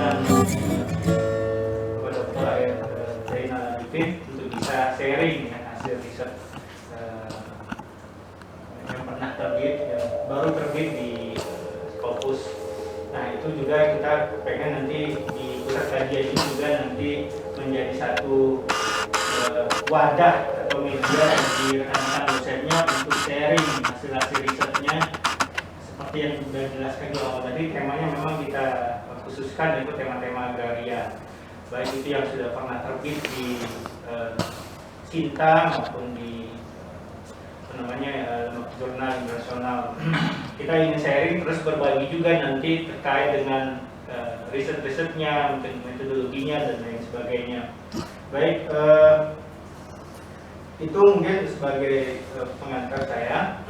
dengan Dr. Zainal Arifin untuk bisa sharing ya, hasil riset yang pernah terbit, yang baru terbit di Scopus. Nah itu juga kita pengen nanti di pusat kajian ini juga nanti menjadi satu wadah atau media bagi rekan-rekan dosennya untuk sharing hasil-hasil risetnya. Seperti yang sudah dijelaskan di awal tadi, temanya memang kita khususkan yaitu tema-tema agraria, baik itu yang sudah pernah terbit di Sinta maupun di jurnal internasional. Kita ingin sharing terus berbagi juga nanti terkait dengan riset-risetnya, metodologinya dan lain sebagainya. Baik, itu mungkin sebagai pengantar saya.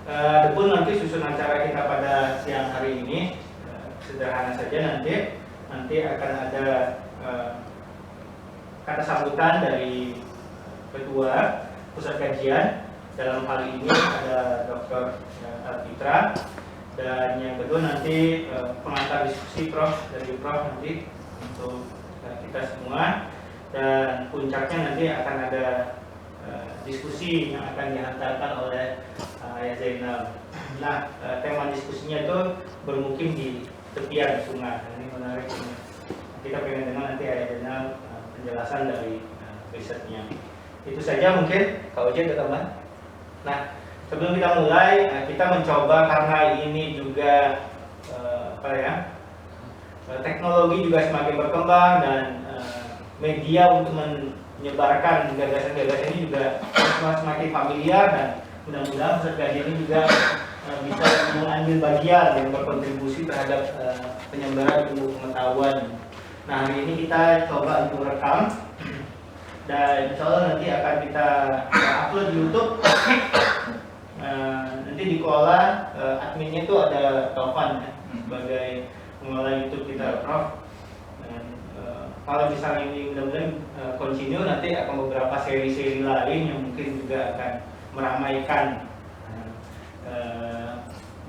Adapun nanti susun acara kita pada siang hari ini sederhana saja, nanti akan ada kata sambutan dari ketua pusat kajian. Dalam hal ini ada Dr. Alfitra, dan yang kedua nanti pengantar diskusi dari Prof nanti untuk kita semua, dan puncaknya nanti akan ada diskusi yang akan dihantarkan oleh Ayah Zainal. Nah, tema diskusinya itu bermukim di tepian sungai. Ini menarik ini. Kita pengen dengar nanti Ayah Zainal penjelasan dari risetnya. Itu saja mungkin. Kak Oji ada tambahan? Nah, sebelum kita mulai, kita mencoba karena ini juga teknologi juga semakin berkembang dan media untuk menyebarkan gagasan-gagasan ini juga semakin familiar, dan mudah-mudahan pusat kajian ini juga bisa mengambil bagian yang berkontribusi terhadap penyebaran ilmu pengetahuan. Nah, hari ini kita coba untuk rekam, dan insya Allah nanti akan kita upload di YouTube. Nanti dikelola adminnya itu ada Taufan ya, sebagai pengelola YouTube kita, Prof. Dan kalau misalnya ini mudah-mudahan continue, nanti akan beberapa seri-seri lain yang mungkin juga akan meramaikan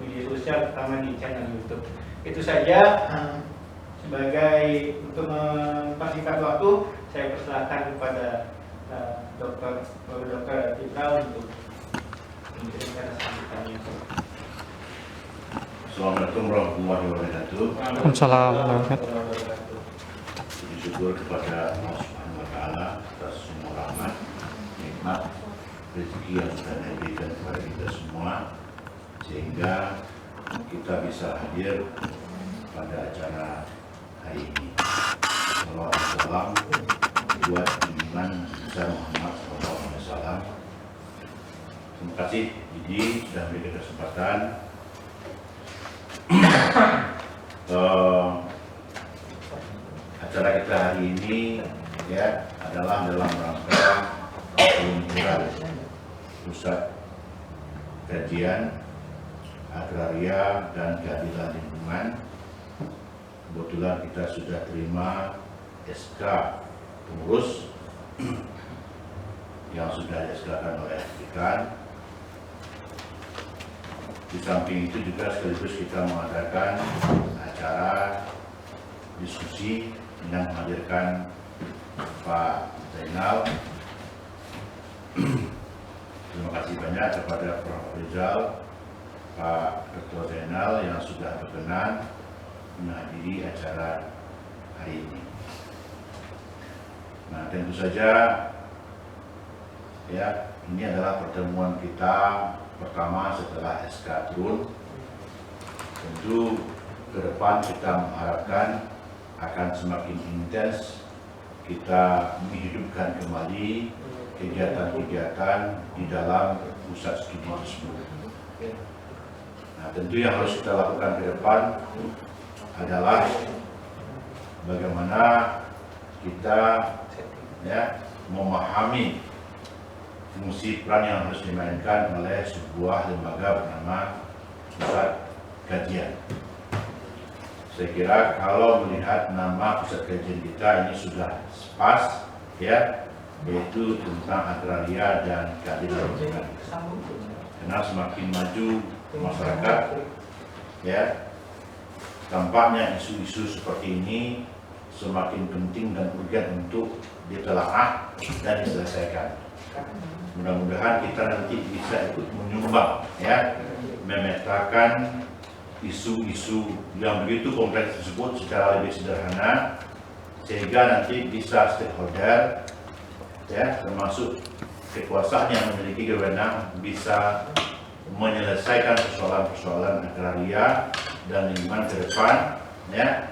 media sosial, terutama di channel YouTube. Itu saja sebagai untuk mempersingkat waktu. Saya persilahkan kepada Dr. Fitra untuk memberikan sambutannya. Assalamualaikum warahmatullahi wabarakatuh. Waalaikumsalam warahmatullahi wabarakatuh. Puji syukur kepada Allah Subhanahu wa Ta'ala atas semua rahmat, nikmat, rezeki yang sudah diberikan kepada kita semua, sehingga kita bisa hadir pada acara hari ini. Salam buat junjungan besar Muhammad SAW. Terima kasih Didi sudah memberikan kesempatan. Acara kita hari ini ya adalah dalam rangka peluncuran pusat kajian agraria dan keadilan lingkungan. Kebetulan kita sudah terima SK pengurus yang sudah disesuaikan oleh Dekan. Di samping itu juga sekaligus kita mengadakan acara diskusi dengan menghadirkan Pak Zainal. Terima kasih banyak kepada Prof. Rizal, Pak Dr. Zainal yang sudah berkenan menghadiri acara hari ini. Nah, tentu saja ya ini adalah pertemuan kita pertama setelah SK turun. Tentu ke depan kita mengharapkan akan semakin intens kita menghidupkan kembali kegiatan-kegiatan di dalam pusat studi tersebut. Nah, tentu yang harus kita lakukan ke depan adalah bagaimana kita ya memahami fungsi peran yang harus dimainkan oleh sebuah lembaga bernama pusat kajian. Saya kira kalau melihat nama pusat kajian kita ini sudah pas ya, yaitu tentang agraria dan keadilan lingkungan. Karena semakin maju masyarakat ya, tampaknya isu-isu seperti ini semakin penting dan urgen untuk ditelaah dan diselesaikan. Mudah-mudahan kita nanti bisa ikut menyumbang, ya, memetakan isu-isu yang begitu kompleks tersebut secara lebih sederhana, sehingga nanti bisa stakeholder, ya, termasuk kekuasaan yang memiliki wewenang bisa menyelesaikan persoalan-persoalan agraria dan lingkungan ke depan, ya,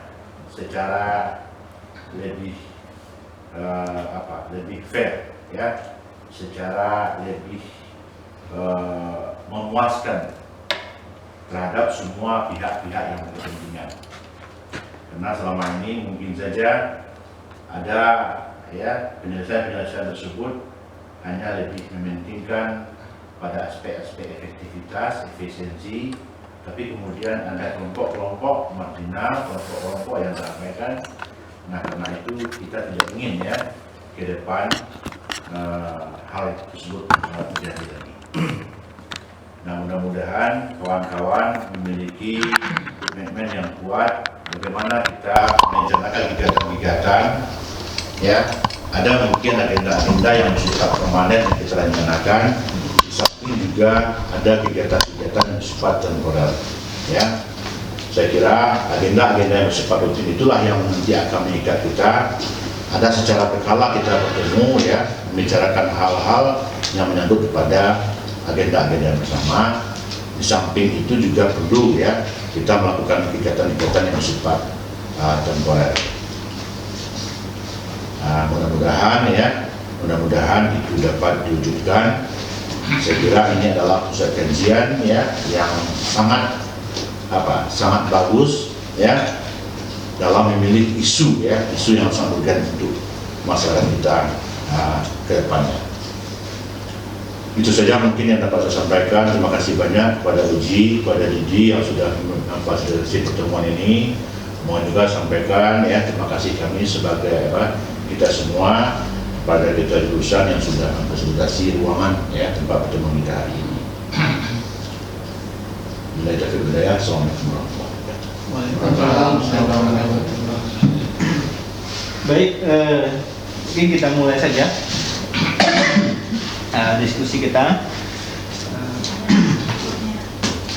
secara lebih lebih fair, ya, secara lebih memuaskan terhadap semua pihak-pihak yang berkepentingan. Karena selama ini mungkin saja ada, ya, penyelesaian-penyelesaian tersebut hanya lebih mementingkan pada aspek-aspek efektivitas, efisiensi, tapi kemudian ada kelompok-kelompok marginal, kelompok-kelompok yang disampaikan. Nah, karena itu kita tidak ingin, ya, ke depan hal tersebut terjadi lagi. Nah, mudah-mudahan kawan-kawan memiliki komitmen yang kuat bagaimana kita merencanakan kegiatan-kegiatan, ya. Ada mungkin agenda-agenda yang bersifat permanen yang kita rencanakan, tapi juga ada kegiatan-kegiatan yang bersifat temporer, ya. Saya kira agenda-agenda yang bersifat rutin itulah yang nanti akan mengikat kita. Ada secara berkala kita bertemu, ya, membicarakan hal-hal yang menyangkut kepada agenda-agenda bersama. Di samping itu juga perlu, ya, kita melakukan kegiatan-kegiatan yang bersifat temporer. Mudah-mudahan, ya, mudah-mudahan itu dapat diwujudkan. Saya kira ini adalah pusat kajian, ya, yang sangat bagus, ya, dalam memilih isu, ya, isu yang sangat urgen untuk masyarakat kita ke depannya. Itu saja mungkin yang dapat saya sampaikan. Terima kasih banyak kepada Uji, kepada Didi yang sudah memfasilitasi pertemuan ini. Mohon juga sampaikan, ya, terima kasih kami sebagai kita semua pada kita jurusan yang sudah memfasilitasi ruangan, ya, tempat pertemuan kita hari ini. Assalamualaikum warahmatullahi wabarakatuh. Baik, mungkin kita mulai saja diskusi kita.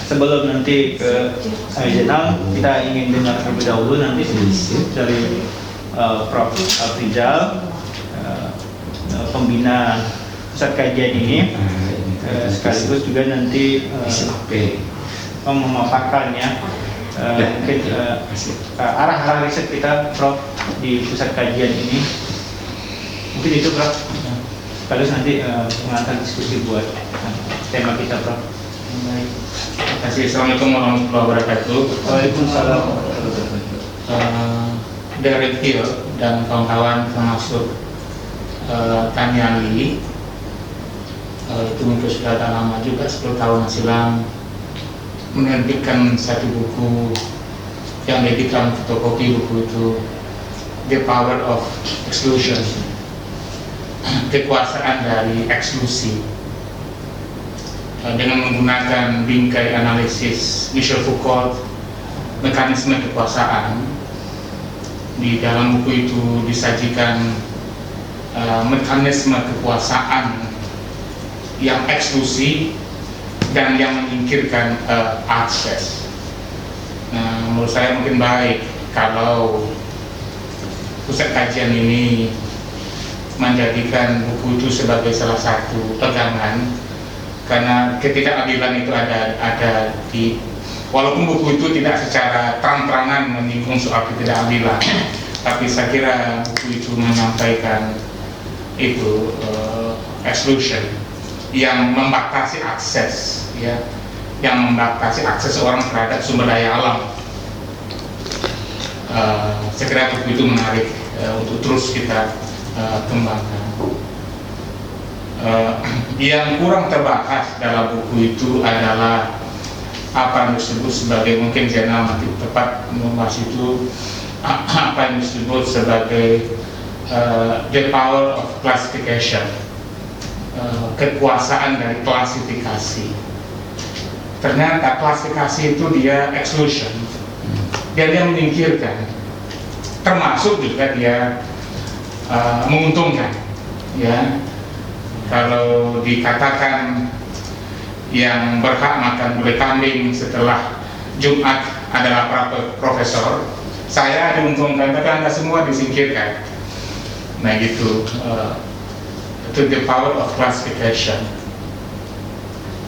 Sebelum nanti ke General, kita ingin dengar terlebih dahulu nanti dari Prof. Afrizal, pembina pusat kajian ini, sekaligus juga nanti memaparkan, ya, mungkin arah-arah riset kita, Prof, di pusat kajian ini. Mungkin itu, Prof. Sekaligus nanti mengantar diskusi buat tema kita, Prof. Baik. Terima kasih. Assalamualaikum warahmatullahi wabarakatuh. Waalaikumsalam. Dari Hill dan kawan-kawan termasuk Tania Lee, itu mungkin sudah agak lama juga, 10 tahun silam, menerbitkan satu buku yang dibikin fotokopi. Buku itu The Power of Exclusion, kekuasaan dari eksklusi, dengan menggunakan bingkai analisis Michel Foucault, mekanisme kekuasaan. Di dalam buku itu disajikan mekanisme kekuasaan yang eksklusi dan yang menyingkirkan akses. Nah, menurut saya mungkin baik kalau pusat kajian ini menjadikan buku itu sebagai salah satu pegangan, karena ketidakadilan itu ada di, walaupun buku itu tidak secara terang-terangan menyinggung soal ketidakadilan, tapi saya kira buku itu menyampaikan itu exclusion yang membatasi akses, ya, yang membatasi akses orang terhadap sumber daya alam. Saya kira buku itu menarik untuk terus kita kembangkan. Yang kurang terbahas dalam buku itu adalah apa yang disebut sebagai, mungkin Jenal nanti tepat membahas itu, apa yang disebut sebagai the power of classification, kekuasaan dari klasifikasi. Ternyata klasifikasi itu dia exclusion, dan dia menyingkirkan, termasuk juga dia menguntungkan. Ya, kalau dikatakan yang berhak makan gulai kambing setelah Jumat adalah para profesor, saya diuntungkan, tapi Anda semua disingkirkan. Nah gitu, to the power of classification.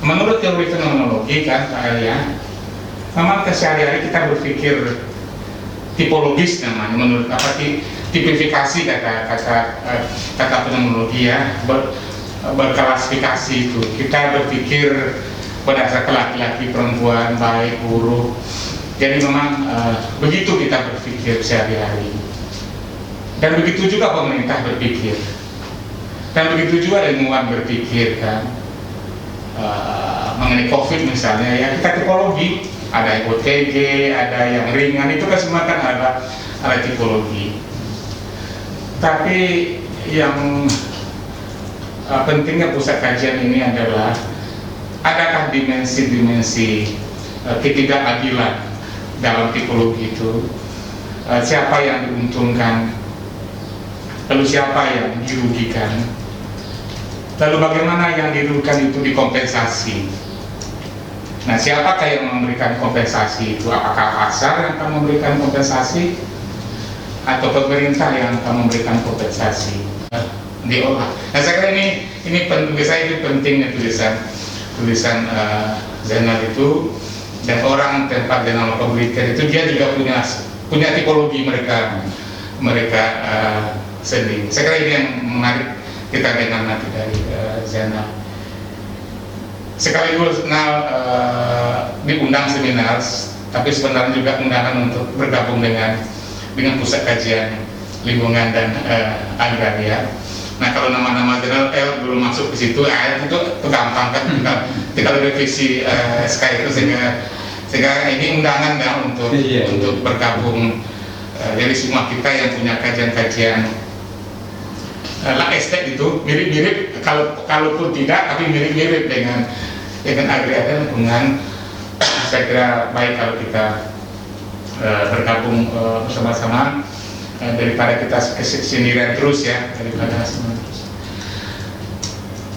Menurut teori fenomenologi kan Pak Arya, memang kesehari-hari kita berpikir tipologis namanya, menurut apa tipifikasi kata fenomenologi ya, berklasifikasi itu. Kita berpikir berdasarkan laki-laki, perempuan, baik, buruk. Jadi memang begitu kita berpikir sehari-hari. Dan begitu juga pemerintah berpikir. Dan begitu juga ilmuwan berpikir kan. Mengenai COVID misalnya ya, kita tipologi. Ada yang OTG, ada yang ringan, itu kan semua kan ada tipologi. Tapi yang pentingnya pusat kajian ini adalah adakah dimensi-dimensi ketidakadilan dalam tipologi itu, siapa yang diuntungkan, lalu siapa yang dirugikan, lalu bagaimana yang dirugikan itu dikompensasi. Nah, siapakah yang memberikan kompensasi itu? Apakah pasar yang akan memberikan kompensasi atau pemerintah yang akan memberikan kompensasi? Diolah. Nah, saya kira ini pentingnya tulisan Zainal itu, dan orang tempat Zainal Publiker itu dia juga punya tipologi mereka sendiri. Saya kira ini yang menarik kita dengar nanti dari Zainal. Sekaligus diundang seminar, tapi sebenarnya juga undangan untuk bergabung dengan pusat kajian lingkungan dan agraria. Nah, kalau nama-nama General L belum masuk ke situ, itu gampang kan, tinggal revisi SK itu, sehingga ini undangan ya untuk bergabung. Jadi semua kita yang punya kajian-kajian estek itu mirip-mirip, kalaupun tidak, tapi mirip-mirip dengan agraria dan lingkungan. Saya kira baik kalau kita bergabung bersama-sama, daripada kita kesendirian terus ya, daripada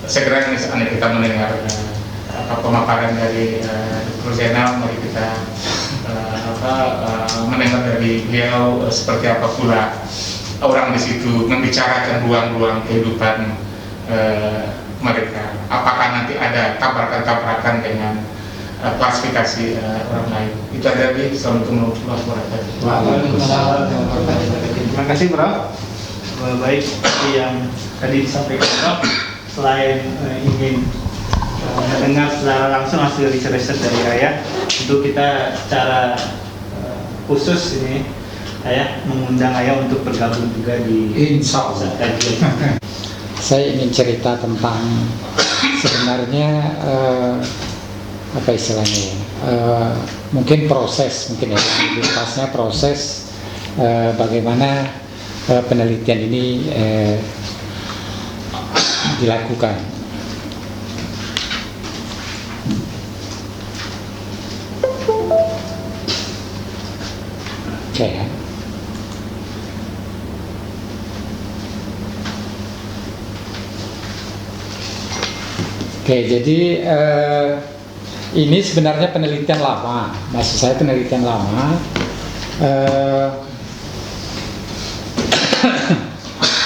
saya kira ini saatnya kita mendengar pemaparan dari Dr. Zainal. Mari kita mendengar dari beliau seperti apa pula orang di situ membicarakan ruang-ruang kehidupan mereka. Apakah nanti ada tabrakan-tabrakan dengan klasifikasi orang lain? Itu ada di Assalamualaikum warahmatullahi wabarakatuh. Terima kasih Prof. Baik, seperti yang tadi disampaikan Prof, selain ingin mendengar secara langsung hasil riset dari Ayah, itu kita secara khusus ini Ayah mengundang Ayah untuk bergabung juga di pusat kajian. Saya ingin cerita tentang sebenarnya apa istilahnya mungkin proses, mungkin ya pasnya proses bagaimana penelitian ini dilakukan. Oke ya. Oke, jadi ini sebenarnya penelitian lama, maksud saya penelitian lama.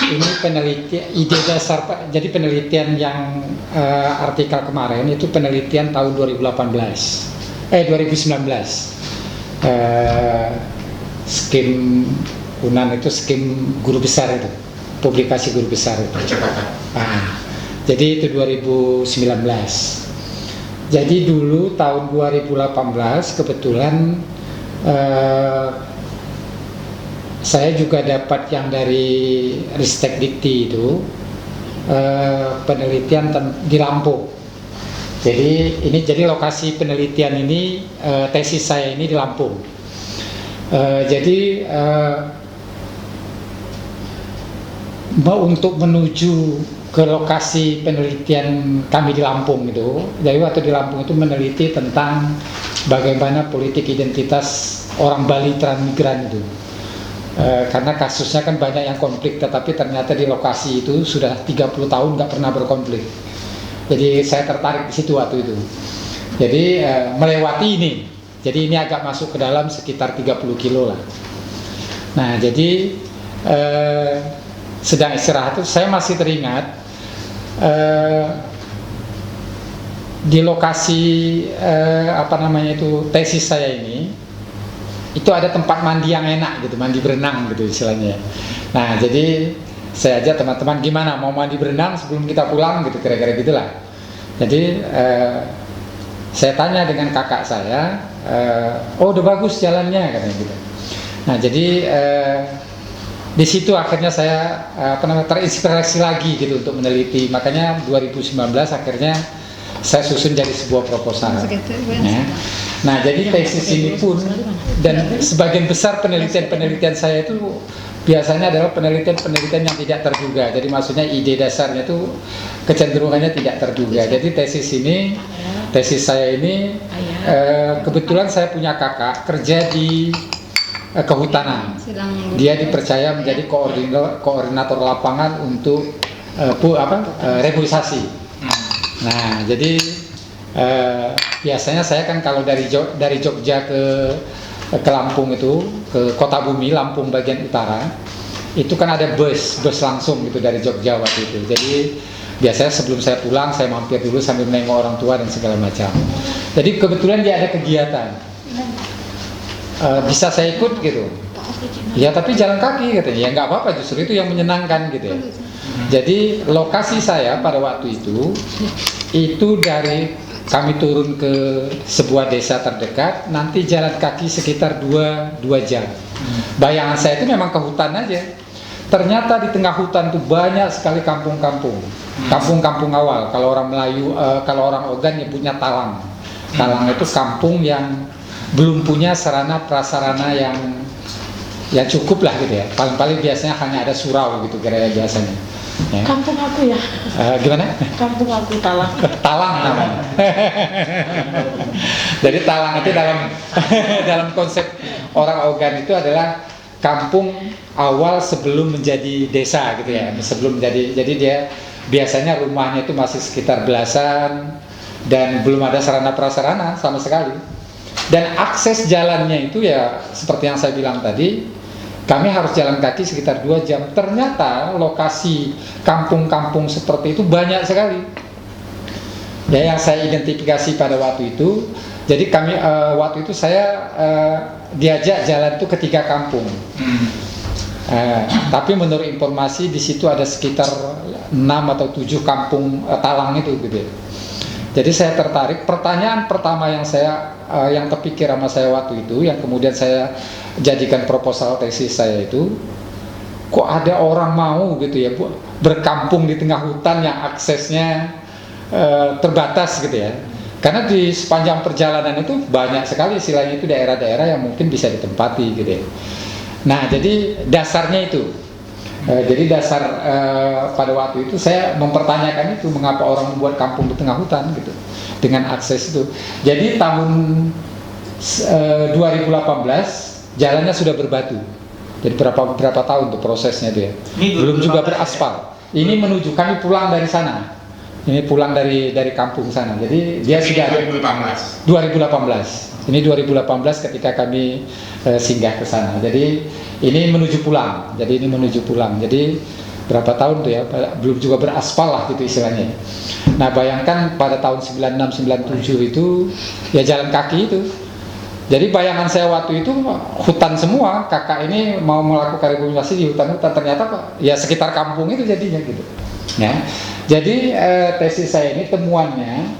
Ini penelitian ide dasar, jadi penelitian yang artikel kemarin itu penelitian tahun 2019, skim UNAN itu skim guru besar itu, publikasi guru besar itu. Jadi itu 2019. Jadi dulu tahun 2018 kebetulan saya juga dapat yang dari Ristek Dikti itu penelitian di Lampung. Jadi ini jadi lokasi penelitian ini, tesis saya ini di Lampung. Jadi untuk menuju ke lokasi penelitian kami di Lampung itu. Jadi waktu di Lampung itu meneliti tentang bagaimana politik identitas orang Bali transmigran itu. Karena kasusnya kan banyak yang konflik, tetapi ternyata di lokasi itu sudah 30 tahun nggak pernah berkonflik. Jadi saya tertarik di situ waktu itu. Jadi melewati ini. Jadi ini agak masuk ke dalam sekitar 30 kilo lah. Nah jadi sedang istirahat itu saya masih teringat di lokasi tesis saya ini itu ada tempat mandi yang enak gitu, mandi berenang gitu istilahnya. Nah jadi saya ajak teman-teman, gimana mau mandi berenang sebelum kita pulang gitu, kira-kira gitulah. Jadi saya tanya dengan kakak saya, oh udah bagus jalannya katanya gitu. Nah jadi di situ akhirnya saya terinspirasi lagi gitu untuk meneliti. Makanya 2019 akhirnya saya susun jadi sebuah proposal. Ya. Nah jadi tesis ini pun, dan sebagian besar penelitian saya itu biasanya adalah penelitian yang tidak terduga. Jadi maksudnya ide dasarnya itu kecenderungannya tidak terduga. Jadi tesis saya ini kebetulan saya punya kakak kerja di kehutanan. Dia dipercaya menjadi koordinator lapangan untuk reboisasi. Nah, jadi biasanya saya kan kalau dari Jogja ke Lampung itu, ke Kota Bumi, Lampung bagian utara, itu kan ada bus langsung gitu dari Jogja waktu itu. Jadi biasanya sebelum saya pulang, saya mampir dulu sambil menengok orang tua dan segala macam. Jadi kebetulan dia ada kegiatan, bisa saya ikut gitu. Ya tapi jalan kaki katanya, ya nggak apa-apa, justru itu yang menyenangkan gitu ya. Jadi lokasi saya pada waktu itu dari kami turun ke sebuah desa terdekat, nanti jalan kaki sekitar 2 jam. Bayangan saya itu memang ke hutan aja. Ternyata di tengah hutan itu banyak sekali kampung-kampung awal. Kalau orang Melayu, kalau orang Ogan nyebutnya talang. Talang itu kampung yang belum punya sarana prasarana yang cukup lah gitu ya. Paling-paling biasanya hanya ada surau gitu kira-kira biasanya. Ya. Kampung aku ya. Gimana? Kampung aku Talang. Talang namanya. Jadi Talang itu dalam konsep orang Ogan itu adalah kampung awal sebelum menjadi desa gitu ya. Jadi dia biasanya rumahnya itu masih sekitar belasan dan belum ada sarana prasarana sama sekali. Dan akses jalannya itu ya seperti yang saya bilang tadi, kami harus jalan kaki sekitar 2 jam. Ternyata lokasi kampung-kampung seperti itu banyak sekali. Ya, yang saya identifikasi pada waktu itu. Jadi kami waktu itu saya diajak jalan itu ke 3 kampung. Tapi menurut informasi di situ ada sekitar 6 atau 7 kampung talang itu gitu. Jadi saya tertarik. Pertanyaan pertama yang terpikir sama saya waktu itu, yang kemudian saya jadikan proposal tesis saya itu, kok ada orang mau gitu ya berkampung di tengah hutan yang aksesnya terbatas gitu ya. Karena di sepanjang perjalanan itu banyak sekali istilahnya itu daerah-daerah yang mungkin bisa ditempati gitu ya. Nah jadi dasarnya itu. Jadi dasar pada waktu itu saya mempertanyakan itu, mengapa orang membuat kampung di tengah hutan gitu dengan akses itu. Jadi tahun 2018 jalannya sudah berbatu. Jadi berapa tahun tuh prosesnya itu ya. Belum juga beraspal. Ini menuju, kami pulang dari sana. Ini pulang dari kampung sana. Jadi dia sudah 2018. Ini 2018 ketika kami singgah ke sana. Jadi ini menuju pulang. Jadi berapa tahun tuh ya? Belum juga beraspal lah gitu istilahnya. Nah, bayangkan pada tahun 96 97 itu ya jalan kaki itu. Jadi bayangan saya waktu itu hutan semua. Kakak ini mau melakukan reboisasi di hutan-hutan, ternyata ya sekitar kampung itu jadinya gitu. Ya. Jadi tesis saya ini temuannya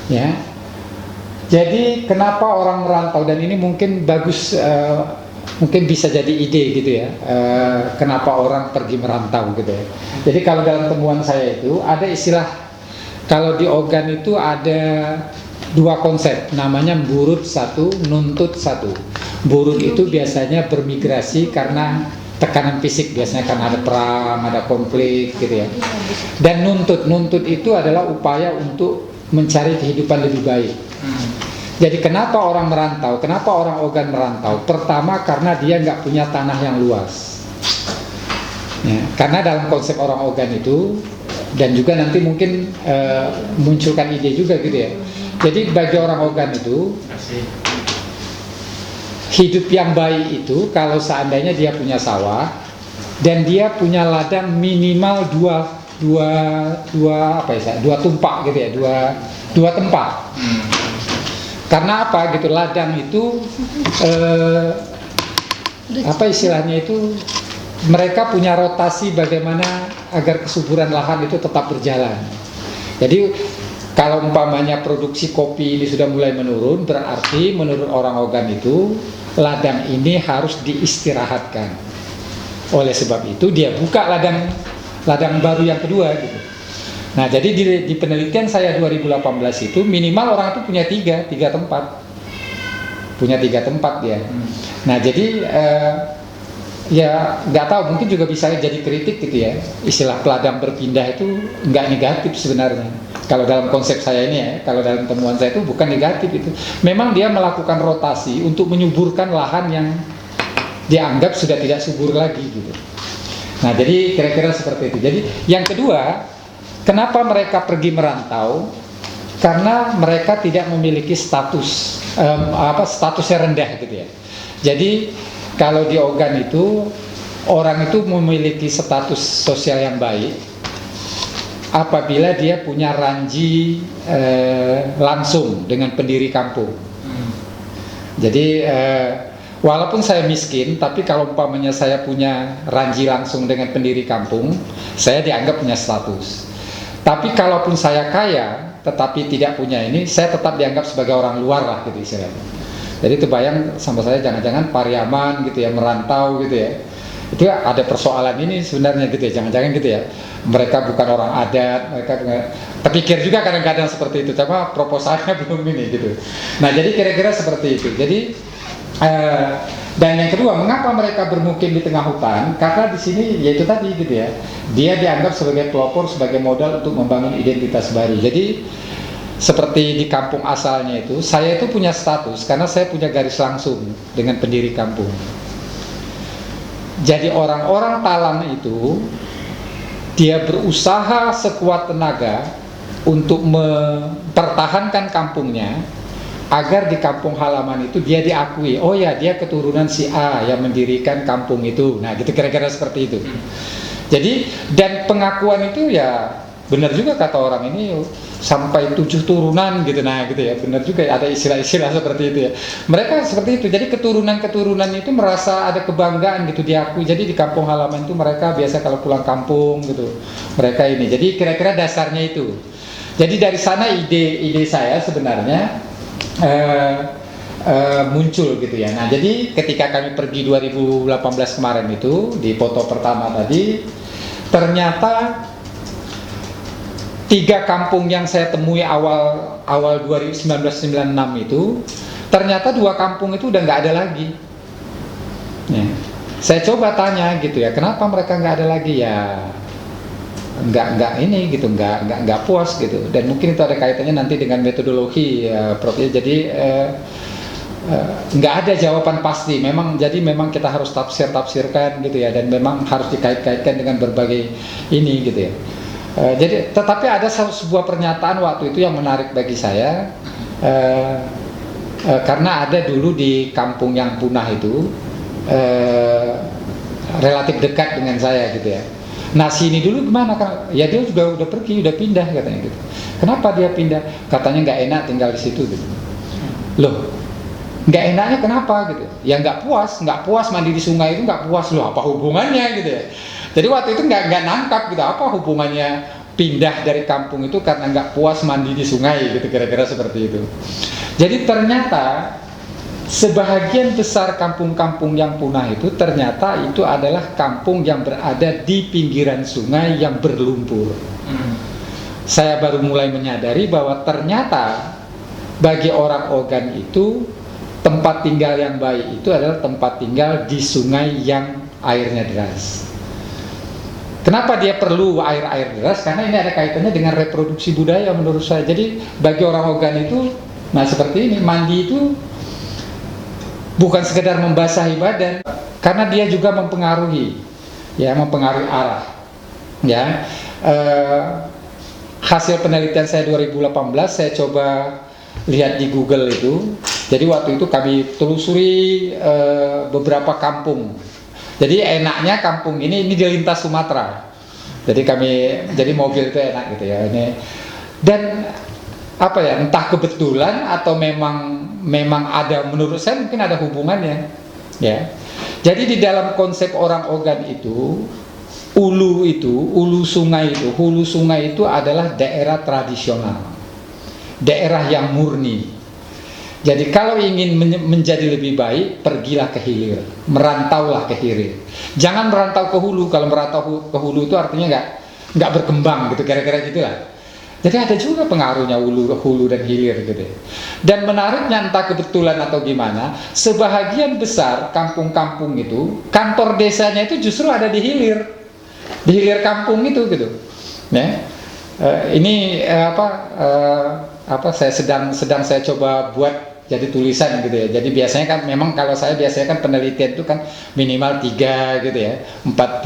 ya. Jadi kenapa orang merantau, dan ini mungkin bagus, mungkin bisa jadi ide gitu ya, kenapa orang pergi merantau gitu ya. Jadi kalau dalam temuan saya itu ada istilah, kalau di Ogan itu ada 2 konsep, namanya burut 1, nuntut 1. Burut itu biasanya bermigrasi karena tekanan fisik biasanya kan ada perang, ada konflik gitu ya. Dan nuntut itu adalah upaya untuk mencari kehidupan lebih baik. Jadi kenapa orang merantau? Kenapa orang Ogan merantau? Pertama karena dia nggak punya tanah yang luas. Ya, karena dalam konsep orang Ogan itu, dan juga nanti mungkin munculkan ide juga gitu ya. Jadi bagi orang Ogan itu, hidup yang baik itu kalau seandainya dia punya sawah dan dia punya ladang minimal dua tumpak gitu ya, dua tempat. Karena apa gitu, ladang itu apa istilahnya itu, mereka punya rotasi bagaimana agar kesuburan lahan itu tetap berjalan. Jadi kalau umpamanya produksi kopi ini sudah mulai menurun, berarti menurut orang Ogan itu ladang ini harus diistirahatkan. Oleh sebab itu dia buka ladang baru yang kedua gitu. Nah, jadi di penelitian saya 2018 itu minimal orang itu punya tiga tempat. Punya 3 tempat dia. Nah, jadi ya nggak tahu, mungkin juga bisa jadi kritik gitu ya. Istilah peladang berpindah itu nggak negatif sebenarnya. Kalau dalam konsep saya ini ya, kalau dalam temuan saya itu bukan negatif itu. Memang dia melakukan rotasi untuk menyuburkan lahan yang dianggap sudah tidak subur lagi gitu. Nah, jadi kira-kira seperti itu. Jadi yang kedua, kenapa mereka pergi merantau? Karena mereka tidak memiliki statusnya rendah gitu ya. Jadi kalau di Ogan itu orang itu memiliki status sosial yang baik apabila dia punya ranji langsung dengan pendiri kampung. Jadi walaupun saya miskin, tapi kalau umpamanya saya punya ranji langsung dengan pendiri kampung, saya dianggap punya status. Tapi kalaupun saya kaya tetapi tidak punya ini, saya tetap dianggap sebagai orang luar lah gitu istilahnya. Jadi terbayang sama saya, jangan-jangan Pariaman gitu ya, merantau gitu ya. Itu ada persoalan ini sebenarnya gitu ya, jangan-jangan gitu ya. Mereka bukan orang adat, mereka terpikir juga kadang-kadang seperti itu, cuma proposalnya belum ini gitu. Nah, jadi kira-kira seperti itu. Jadi dan yang kedua, mengapa mereka bermukim di tengah hutan? Karena di sini yaitu tadi gitu ya, dia dianggap sebagai pelopor, sebagai modal untuk membangun identitas baru. Jadi seperti di kampung asalnya itu, saya itu punya status karena saya punya garis langsung dengan pendiri kampung. Jadi orang-orang Talang itu dia berusaha sekuat tenaga untuk mempertahankan kampungnya agar di kampung halaman itu dia diakui, oh ya dia keturunan si A yang mendirikan kampung itu. Nah gitu kira-kira seperti itu. Jadi dan pengakuan itu ya benar juga kata orang ini sampai 7 turunan gitu. Nah gitu ya, benar juga ada istilah-istilah seperti itu ya. Mereka seperti itu. Jadi keturunan-keturunan itu merasa ada kebanggaan gitu diakui. Jadi di kampung halaman itu mereka biasa kalau pulang kampung gitu, mereka ini. Jadi kira-kira dasarnya itu. Jadi dari sana ide saya sebenarnya muncul gitu ya. Nah jadi ketika kami pergi 2018 kemarin itu di foto pertama tadi, ternyata 3 kampung yang saya temui awal 1996 itu, ternyata 2 kampung itu udah nggak ada lagi. Ya. Saya coba tanya gitu ya, kenapa mereka nggak ada lagi ya? Nggak ini gitu, nggak puas gitu. Dan mungkin itu ada kaitannya nanti dengan metodologi ya, Prof. Jadi nggak ada jawaban pasti. Memang kita harus tafsirkan gitu ya, dan memang harus dikait-kaitkan dengan berbagai ini gitu ya. Jadi tetapi ada sebuah pernyataan waktu itu yang menarik bagi saya, karena ada dulu di kampung yang punah itu relatif dekat dengan saya gitu ya. Nah sini dulu gimana kan? Ya dia juga udah pergi, udah pindah katanya gitu. Kenapa dia pindah? Katanya nggak enak tinggal di situ gitu. Loh, nggak enaknya kenapa gitu? Ya nggak puas mandi di sungai itu nggak puas. Loh apa hubungannya gitu ya? Jadi waktu itu nggak nangkap gitu, apa hubungannya pindah dari kampung itu karena nggak puas mandi di sungai gitu, kira-kira seperti itu. Jadi ternyata sebahagian besar kampung-kampung yang punah itu ternyata itu adalah kampung yang berada di pinggiran sungai yang berlumpur. Saya baru mulai menyadari bahwa ternyata bagi orang Ogan itu tempat tinggal yang baik itu adalah tempat tinggal di sungai yang airnya deras. Kenapa dia perlu air deras? Karena ini ada kaitannya dengan reproduksi budaya menurut saya. Jadi bagi orang Ogan itu, nah seperti ini, mandi itu bukan sekedar membasahi badan, karena dia juga mempengaruhi, ya, mempengaruhi arah. Ya, hasil penelitian saya 2018 saya coba lihat di Google itu. Jadi waktu itu kami telusuri beberapa kampung. Jadi enaknya kampung ini di lintas Sumatera. Jadi mobil itu enak gitu ya. Ini dan apa ya, entah kebetulan atau memang ada, menurut saya mungkin ada hubungannya. Ya. Jadi di dalam konsep orang Ogan itu, hulu sungai itu adalah daerah tradisional, daerah yang murni. Jadi kalau ingin menjadi lebih baik, pergilah ke hilir, merantaulah ke hilir. Jangan merantau ke hulu. Kalau merantau ke hulu itu artinya nggak berkembang gitu, kira-kira gitulah. Jadi ada juga pengaruhnya hulu dan hilir gitu. Dan menariknya, entah kebetulan atau gimana, sebahagian besar kampung-kampung itu, kantor desanya itu justru ada di hilir kampung itu gitu. Ya. Ini saya sedang saya coba buat jadi tulisan gitu ya. Jadi biasanya kan memang kalau saya biasanya kan penelitian itu kan minimal 3 gitu ya, 4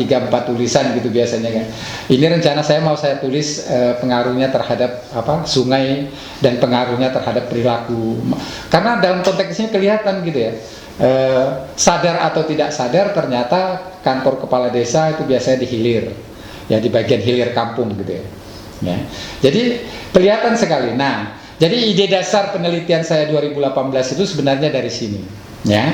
tulisan gitu biasanya kan. Ini rencana saya mau saya tulis pengaruhnya terhadap sungai dan pengaruhnya terhadap perilaku. Karena dalam konteks ini kelihatan gitu ya. Sadar atau tidak sadar ternyata kantor kepala desa itu biasanya di hilir, ya, di bagian hilir kampung gitu ya. Ya. Jadi kelihatan sekali. Nah, jadi ide dasar penelitian saya 2018 itu sebenarnya dari sini, ya.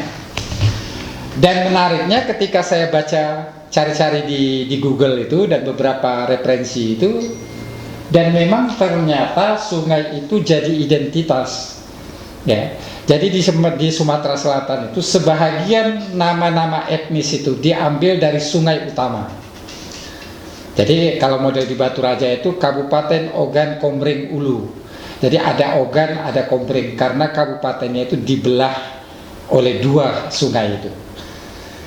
Dan menariknya ketika saya baca cari-cari di Google itu dan beberapa referensi itu, dan memang ternyata sungai itu jadi identitas, ya. Jadi di Sumatera Selatan itu sebahagian nama-nama etnis itu diambil dari sungai utama. Jadi kalau model di Batu Raja itu Kabupaten Ogan Komering Ulu. Jadi ada Ogan, ada Komering, karena kabupatennya itu dibelah oleh 2 sungai itu.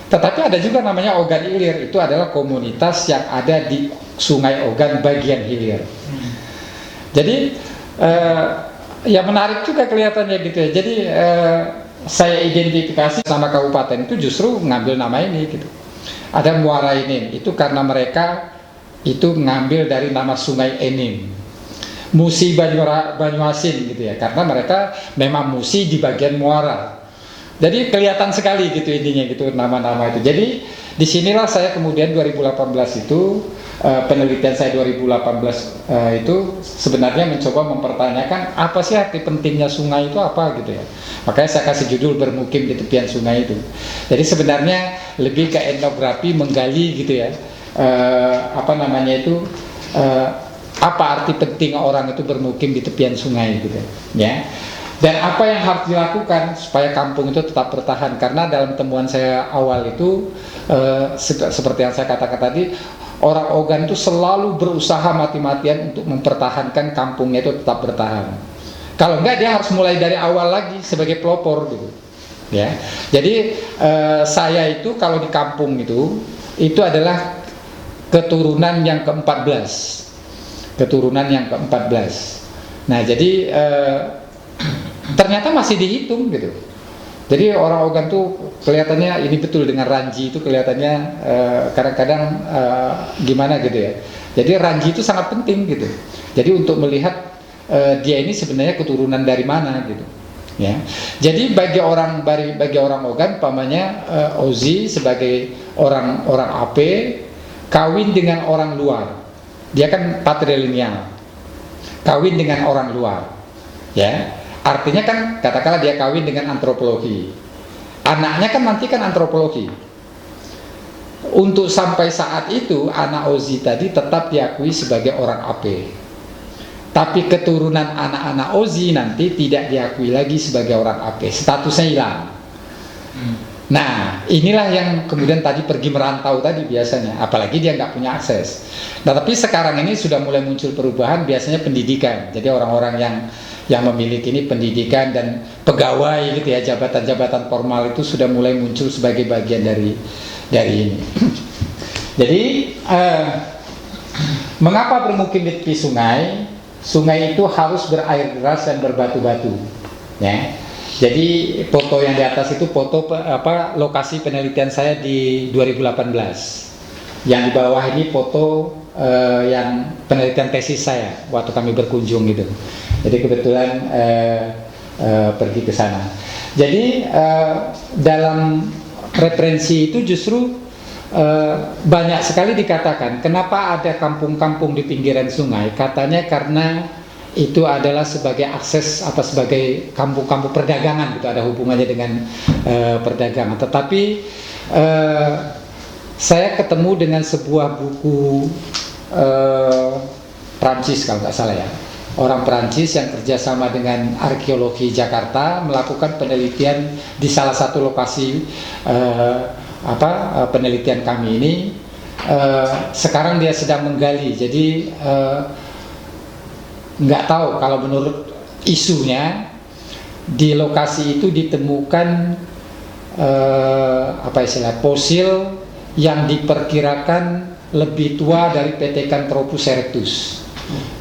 Tetapi ada juga namanya Ogan Ilir, itu adalah komunitas yang ada di Sungai Ogan bagian hilir. Jadi ya menarik juga kelihatannya gitu ya. Jadi saya identifikasi sama kabupaten itu justru ngambil nama ini gitu. Ada Muara Enim, itu karena mereka itu ngambil dari nama Sungai Enim. Musi Banyuasin gitu ya, karena mereka memang Musi di bagian muara. Jadi kelihatan sekali gitu intinya gitu nama-nama itu. Jadi disinilah saya kemudian 2018 itu penelitian saya 2018 itu sebenarnya mencoba mempertanyakan apa sih arti pentingnya sungai itu apa gitu ya. Makanya saya kasih judul Bermukim di Tepian Sungai itu. Jadi sebenarnya lebih ke etnografi, menggali gitu ya. Apa arti penting orang itu bermukim di tepian sungai gitu ya. Dan apa yang harus dilakukan supaya kampung itu tetap bertahan, karena dalam temuan saya awal itu seperti yang saya katakan tadi, orang Ogan itu selalu berusaha mati-matian untuk mempertahankan kampungnya itu tetap bertahan. Kalau enggak dia harus mulai dari awal lagi sebagai pelopor gitu. Ya. Jadi saya itu kalau di kampung itu adalah keturunan yang ke-14. Nah, jadi ternyata masih dihitung gitu. Jadi orang Ogan tuh kelihatannya ini betul dengan Ranji itu kelihatannya kadang-kadang gimana gitu ya. Jadi Ranji itu sangat penting gitu. Jadi untuk melihat dia ini sebenarnya keturunan dari mana gitu. Ya. Jadi bagi orang Ogan, pamannya Ozi sebagai orang AP kawin dengan orang luar. Dia kan patrilineal, kawin dengan orang luar, ya. Artinya kan katakanlah dia kawin dengan antropologi, anaknya kan nanti kan antropologi. Untuk sampai saat itu anak Ozi tadi tetap diakui sebagai orang AP, tapi keturunan anak-anak Ozi nanti tidak diakui lagi sebagai orang AP, statusnya hilang. Nah, inilah yang kemudian tadi pergi merantau tadi biasanya, apalagi dia nggak punya akses. Nah, tapi sekarang ini sudah mulai muncul perubahan, biasanya pendidikan. Jadi orang-orang yang memiliki ini pendidikan dan pegawai gitu ya, jabatan-jabatan formal itu sudah mulai muncul sebagai bagian dari ini. Jadi mengapa bermukim di tepi sungai? Sungai itu harus berair deras dan berbatu-batu, ya. Jadi foto yang di atas itu foto lokasi penelitian saya di 2018. Yang di bawah ini foto yang penelitian tesis saya waktu kami berkunjung gitu. Jadi kebetulan pergi ke sana. Jadi dalam referensi itu justru banyak sekali dikatakan kenapa ada kampung-kampung di pinggiran sungai. Katanya karena itu adalah sebagai akses sebagai kampung-kampung perdagangan gitu, ada hubungannya dengan perdagangan. Tetapi saya ketemu dengan sebuah buku Prancis kalau nggak salah ya, orang Prancis yang kerjasama dengan arkeologi Jakarta melakukan penelitian di salah satu lokasi penelitian kami ini. Sekarang dia sedang menggali, jadi nggak tahu kalau menurut isunya di lokasi itu ditemukan fosil yang diperkirakan lebih tua dari Pithecanthropus erectus.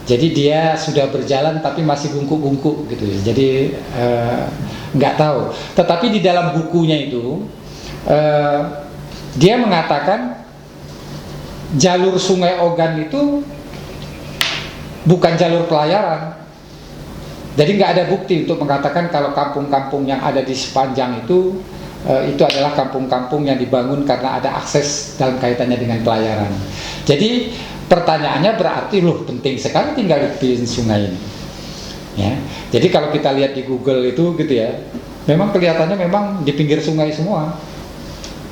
Jadi dia sudah berjalan tapi masih bungkuk-bungkuk gitu ya. Jadi nggak tahu. Tetapi di dalam bukunya itu dia mengatakan jalur Sungai Ogan itu bukan jalur pelayaran. Jadi nggak ada bukti untuk mengatakan kalau kampung-kampung yang ada di sepanjang itu adalah kampung-kampung yang dibangun karena ada akses dalam kaitannya dengan pelayaran. Jadi pertanyaannya berarti penting sekali tinggal di tepi sungai ini. Ya. Jadi kalau kita lihat di Google itu gitu ya, memang kelihatannya memang di pinggir sungai semua.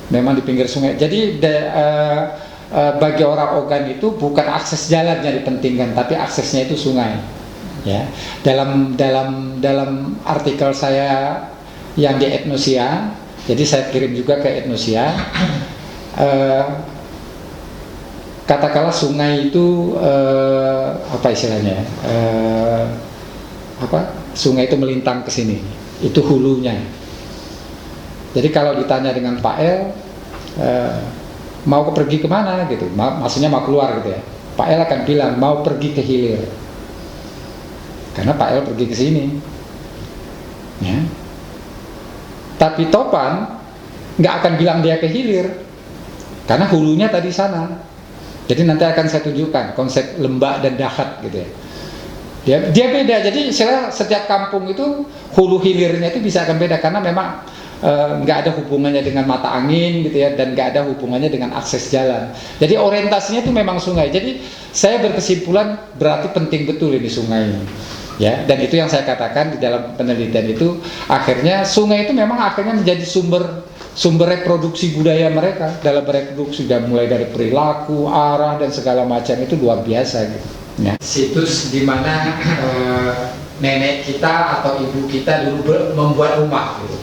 Memang di pinggir sungai. Jadi bagi orang Ogan itu bukan akses jalan yang dipentingkan, tapi aksesnya itu sungai. Ya. Dalam artikel saya yang di Etnosia, jadi saya kirim juga ke Etnosia. Katakanlah sungai itu sungai itu melintang ke sini, itu hulunya. Jadi kalau ditanya dengan Pak El, mau pergi kemana gitu, maksudnya mau keluar gitu ya, Pak El akan bilang mau pergi ke hilir, karena Pak El pergi ke sini. Ya. Tapi Topan nggak akan bilang dia ke hilir, karena hulunya tadi sana. Jadi nanti akan saya tunjukkan konsep lembah dan dahat gitu ya. Dia beda. Jadi setiap kampung itu hulu hilirnya itu bisa akan beda karena memang nggak ada hubungannya dengan mata angin gitu ya, dan nggak ada hubungannya dengan akses jalan. Jadi orientasinya itu memang sungai. Jadi saya berkesimpulan berarti penting betul ini sungai ini. Ya, dan itu yang saya katakan di dalam penelitian itu, akhirnya sungai itu memang akhirnya menjadi sumber reproduksi budaya mereka. Dalam reproduksi sudah mulai dari perilaku, arah dan segala macam itu luar biasa gitu. Ya. Situs di mana nenek kita atau ibu kita dulu membuat rumah gitu.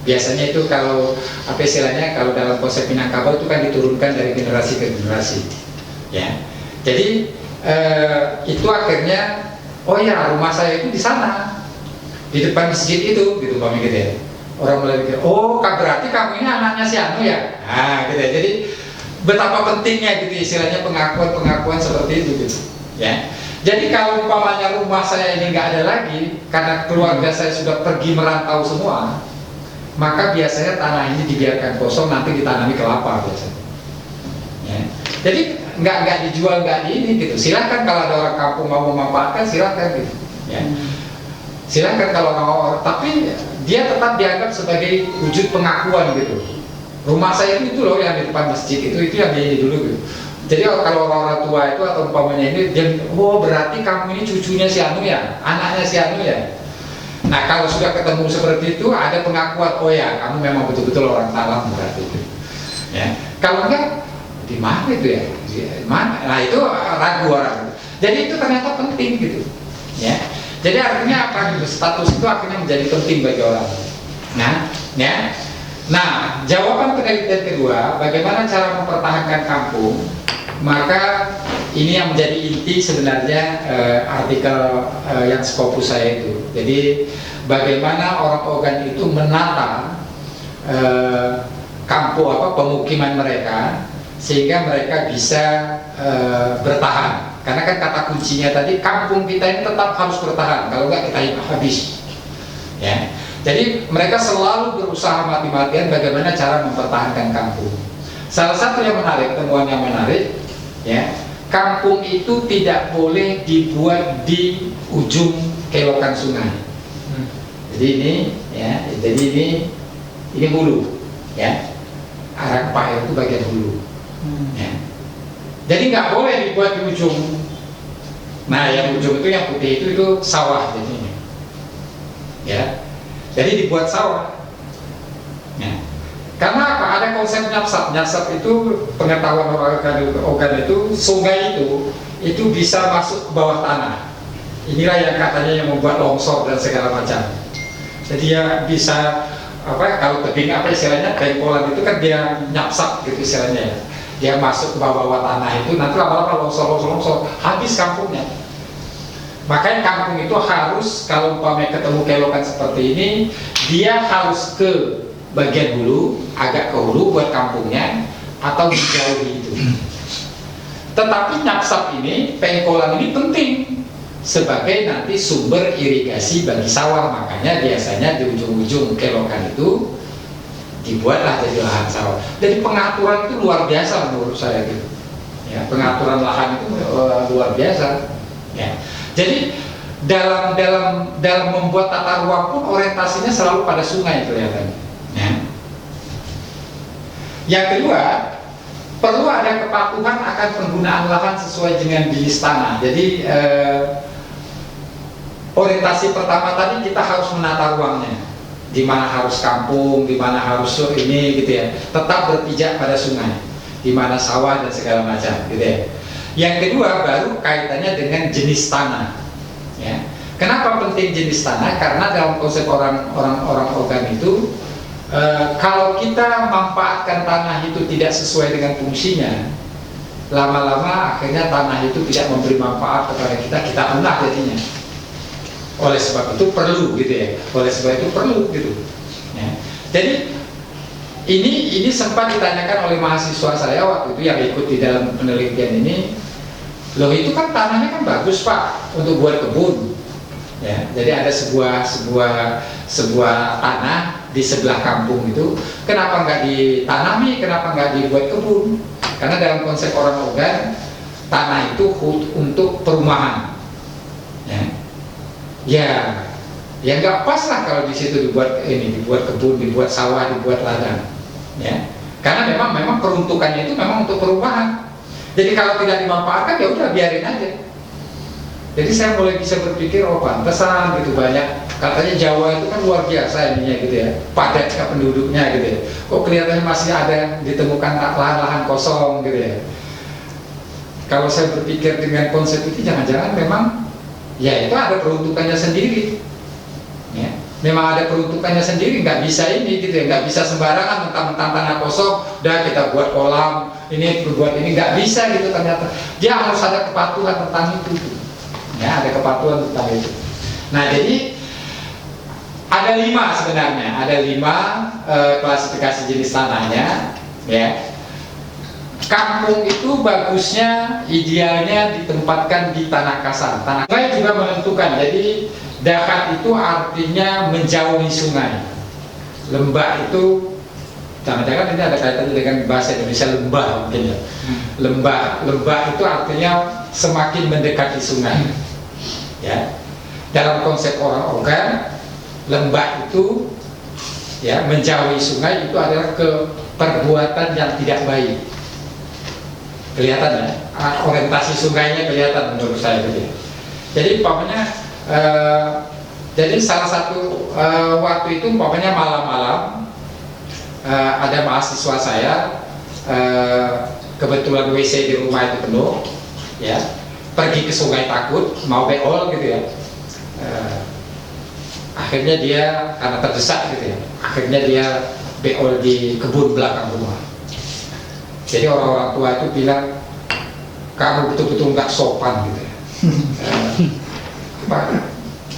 Biasanya itu kalau istilahnya kalau dalam konsep Minangkabau itu kan diturunkan dari generasi ke generasi. Ya. Jadi itu akhirnya rumah saya itu di sana, di depan masjid itu, gitu Pak Mikir ya. Orang mulai pikir, berarti kamu ini anaknya si Anu ya. Nah, gitu ya. Jadi betapa pentingnya gitu istilahnya pengakuan seperti itu gitu. Ya. Jadi kalau umpamanya rumah saya ini nggak ada lagi karena keluarga saya sudah pergi merantau semua, maka biasanya tanah ini dibiarkan kosong, nanti ditanami kelapa biasanya. Ya. Jadi nggak dijual, nggak di ini gitu. Silakan kalau ada orang kampung mau memanfaatkan, silakan gitu. Ya. Silakan kalau orang, tapi dia tetap dianggap sebagai wujud pengakuan gitu. Rumah saya itu loh yang di depan masjid itu yang di dulu gitu. Jadi kalau orang tua itu atau umpamanya ini dia, berarti kamu ini cucunya si Anu ya, anaknya si Anu ya. Nah kalau sudah ketemu seperti itu ada pengakuan, kamu memang betul-betul orang Talam berarti itu. Ya. Kalau enggak, di mana itu ya? Mana? Nah itu ragu orang. Jadi itu ternyata penting gitu. Ya. Jadi artinya apa gitu? Status itu akhirnya menjadi penting bagi orang. Nah, jawaban penelitian kedua, bagaimana cara mempertahankan kampung? Maka ini yang menjadi inti sebenarnya artikel yang Scopus saya itu. Jadi bagaimana orang Ogan itu menata kampung pemukiman mereka sehingga mereka bisa bertahan. Karena kan kata kuncinya tadi, kampung kita ini tetap harus bertahan, kalau enggak kita habis. Ya. Jadi mereka selalu berusaha mati-matian bagaimana cara mempertahankan kampung. Salah satu yang menarik, temuan yang menarik, ya, kampung itu tidak boleh dibuat di ujung kelokan sungai. Jadi ini, ya, jadi ini hulu, ya, arah ke air itu bagian hulu. Ya. Jadi nggak boleh dibuat di ujung. Nah, yang ujung itu yang putih itu sawah jadinya. Ya. Jadi dibuat sawah. Ya. Karena apa? Ada konsep nyapsap. Nyapsap itu pengetahuan orang Ogan itu, sungai itu bisa masuk ke bawah tanah. Inilah yang katanya yang membuat longsor dan segala macam. Jadi ya bisa kalau tebing istilahnya, pengkolan itu kan dia nyapsap gitu istilahnya ya. Dia masuk ke bawah tanah itu, nanti lama-lama longsor, habis kampungnya. Makanya kampung itu harus, kalau umpamanya ketemu kelokan seperti ini, dia harus ke bagian hulu, agak ke hulu buat kampungnya, atau menjauhi itu. Tetapi nyapsap ini, pengkolan ini penting sebagai nanti sumber irigasi bagi sawah. Makanya biasanya di ujung-ujung kelokan itu dibuatlah jadi lahan sawah. Jadi pengaturan itu luar biasa menurut saya gitu. Ya, pengaturan lahan itu luar biasa. Ya. Jadi dalam membuat tata ruang pun orientasinya selalu pada sungai kelihatan. Ya. Yang kedua, perlu ada kepatuhan akan penggunaan lahan sesuai dengan jenis tanah. Jadi orientasi pertama tadi kita harus menata ruangnya, di mana harus kampung, di mana harus ini gitu ya, tetap berpijak pada sungai, di mana sawah dan segala macam gitu ya. Yang kedua baru kaitannya dengan jenis tanah. Ya. Kenapa penting jenis tanah? Karena dalam konsep orang Ogan itu, kalau kita memanfaatkan tanah itu tidak sesuai dengan fungsinya, lama-lama akhirnya tanah itu tidak memberi manfaat kepada kita punah jadinya. Oleh sebab itu perlu gitu ya. Oleh sebab itu perlu gitu. Ya. Jadi ini sempat ditanyakan oleh mahasiswa saya waktu itu yang ikut di dalam penelitian ini. Loh, itu kan tanahnya kan bagus Pak untuk buat kebun. Ya, jadi ada sebuah tanah di sebelah kampung itu, kenapa nggak ditanami, kenapa nggak dibuat kebun? Karena dalam konsep orang Ogan, tanah itu untuk perumahan. Ya nggak pas lah kalau di situ dibuat kebun, dibuat sawah, dibuat ladang. Ya, karena memang peruntukannya itu memang untuk perumahan. Jadi kalau tidak dimanfaatkan ya udah biarin aja. Jadi saya mulai bisa berpikir, oh pantesan gitu banyak. Katanya Jawa itu kan luar biasa ininya gitu ya, padat penduduknya gitu ya. Kok kelihatannya masih ada ditemukan lahan-lahan kosong gitu ya. Kalau saya berpikir dengan konsep itu, jangan-jangan memang ya itu ada peruntukannya sendiri. Ya, memang ada peruntukannya sendiri, nggak bisa ini gitu ya, nggak bisa sembarangan mentang-mentang tanah kosong, dah kita buat kolam, ini buat ini, nggak bisa gitu ternyata. Dia harus ada kepatuhan tentang itu. Ya, ada kepatuhan tentang itu. Nah, jadi ada 5 sebenarnya, ada 5 klasifikasi jenis tanahnya. Ya, kampung itu bagusnya, idealnya ditempatkan di tanah kasar. Tanah sungai juga menentukan. Jadi dakat itu artinya menjauhi sungai. Lembah itu, jangan-jangan ini ada kaitannya dengan bahasa Indonesia lembah mungkin ya. Lembah itu artinya semakin mendekati sungai. Ya, dalam konsep orang Ogan, lembah itu ya menjauhi sungai itu adalah perbuatan yang tidak baik. Kelihatan ya, orientasi sungainya kelihatan menurut saya gitu. Jadi umpamanya jadi salah satu waktu itu umpamanya malam-malam ada mahasiswa saya kebetulan WC di rumah itu penuh, ya, pergi ke sungai takut mau beol gitu ya. Akhirnya dia karena terdesak gitu ya, akhirnya dia beol di kebun belakang rumah. Jadi orang-orang tua itu bilang, kamu betul-betul nggak sopan gitu ya.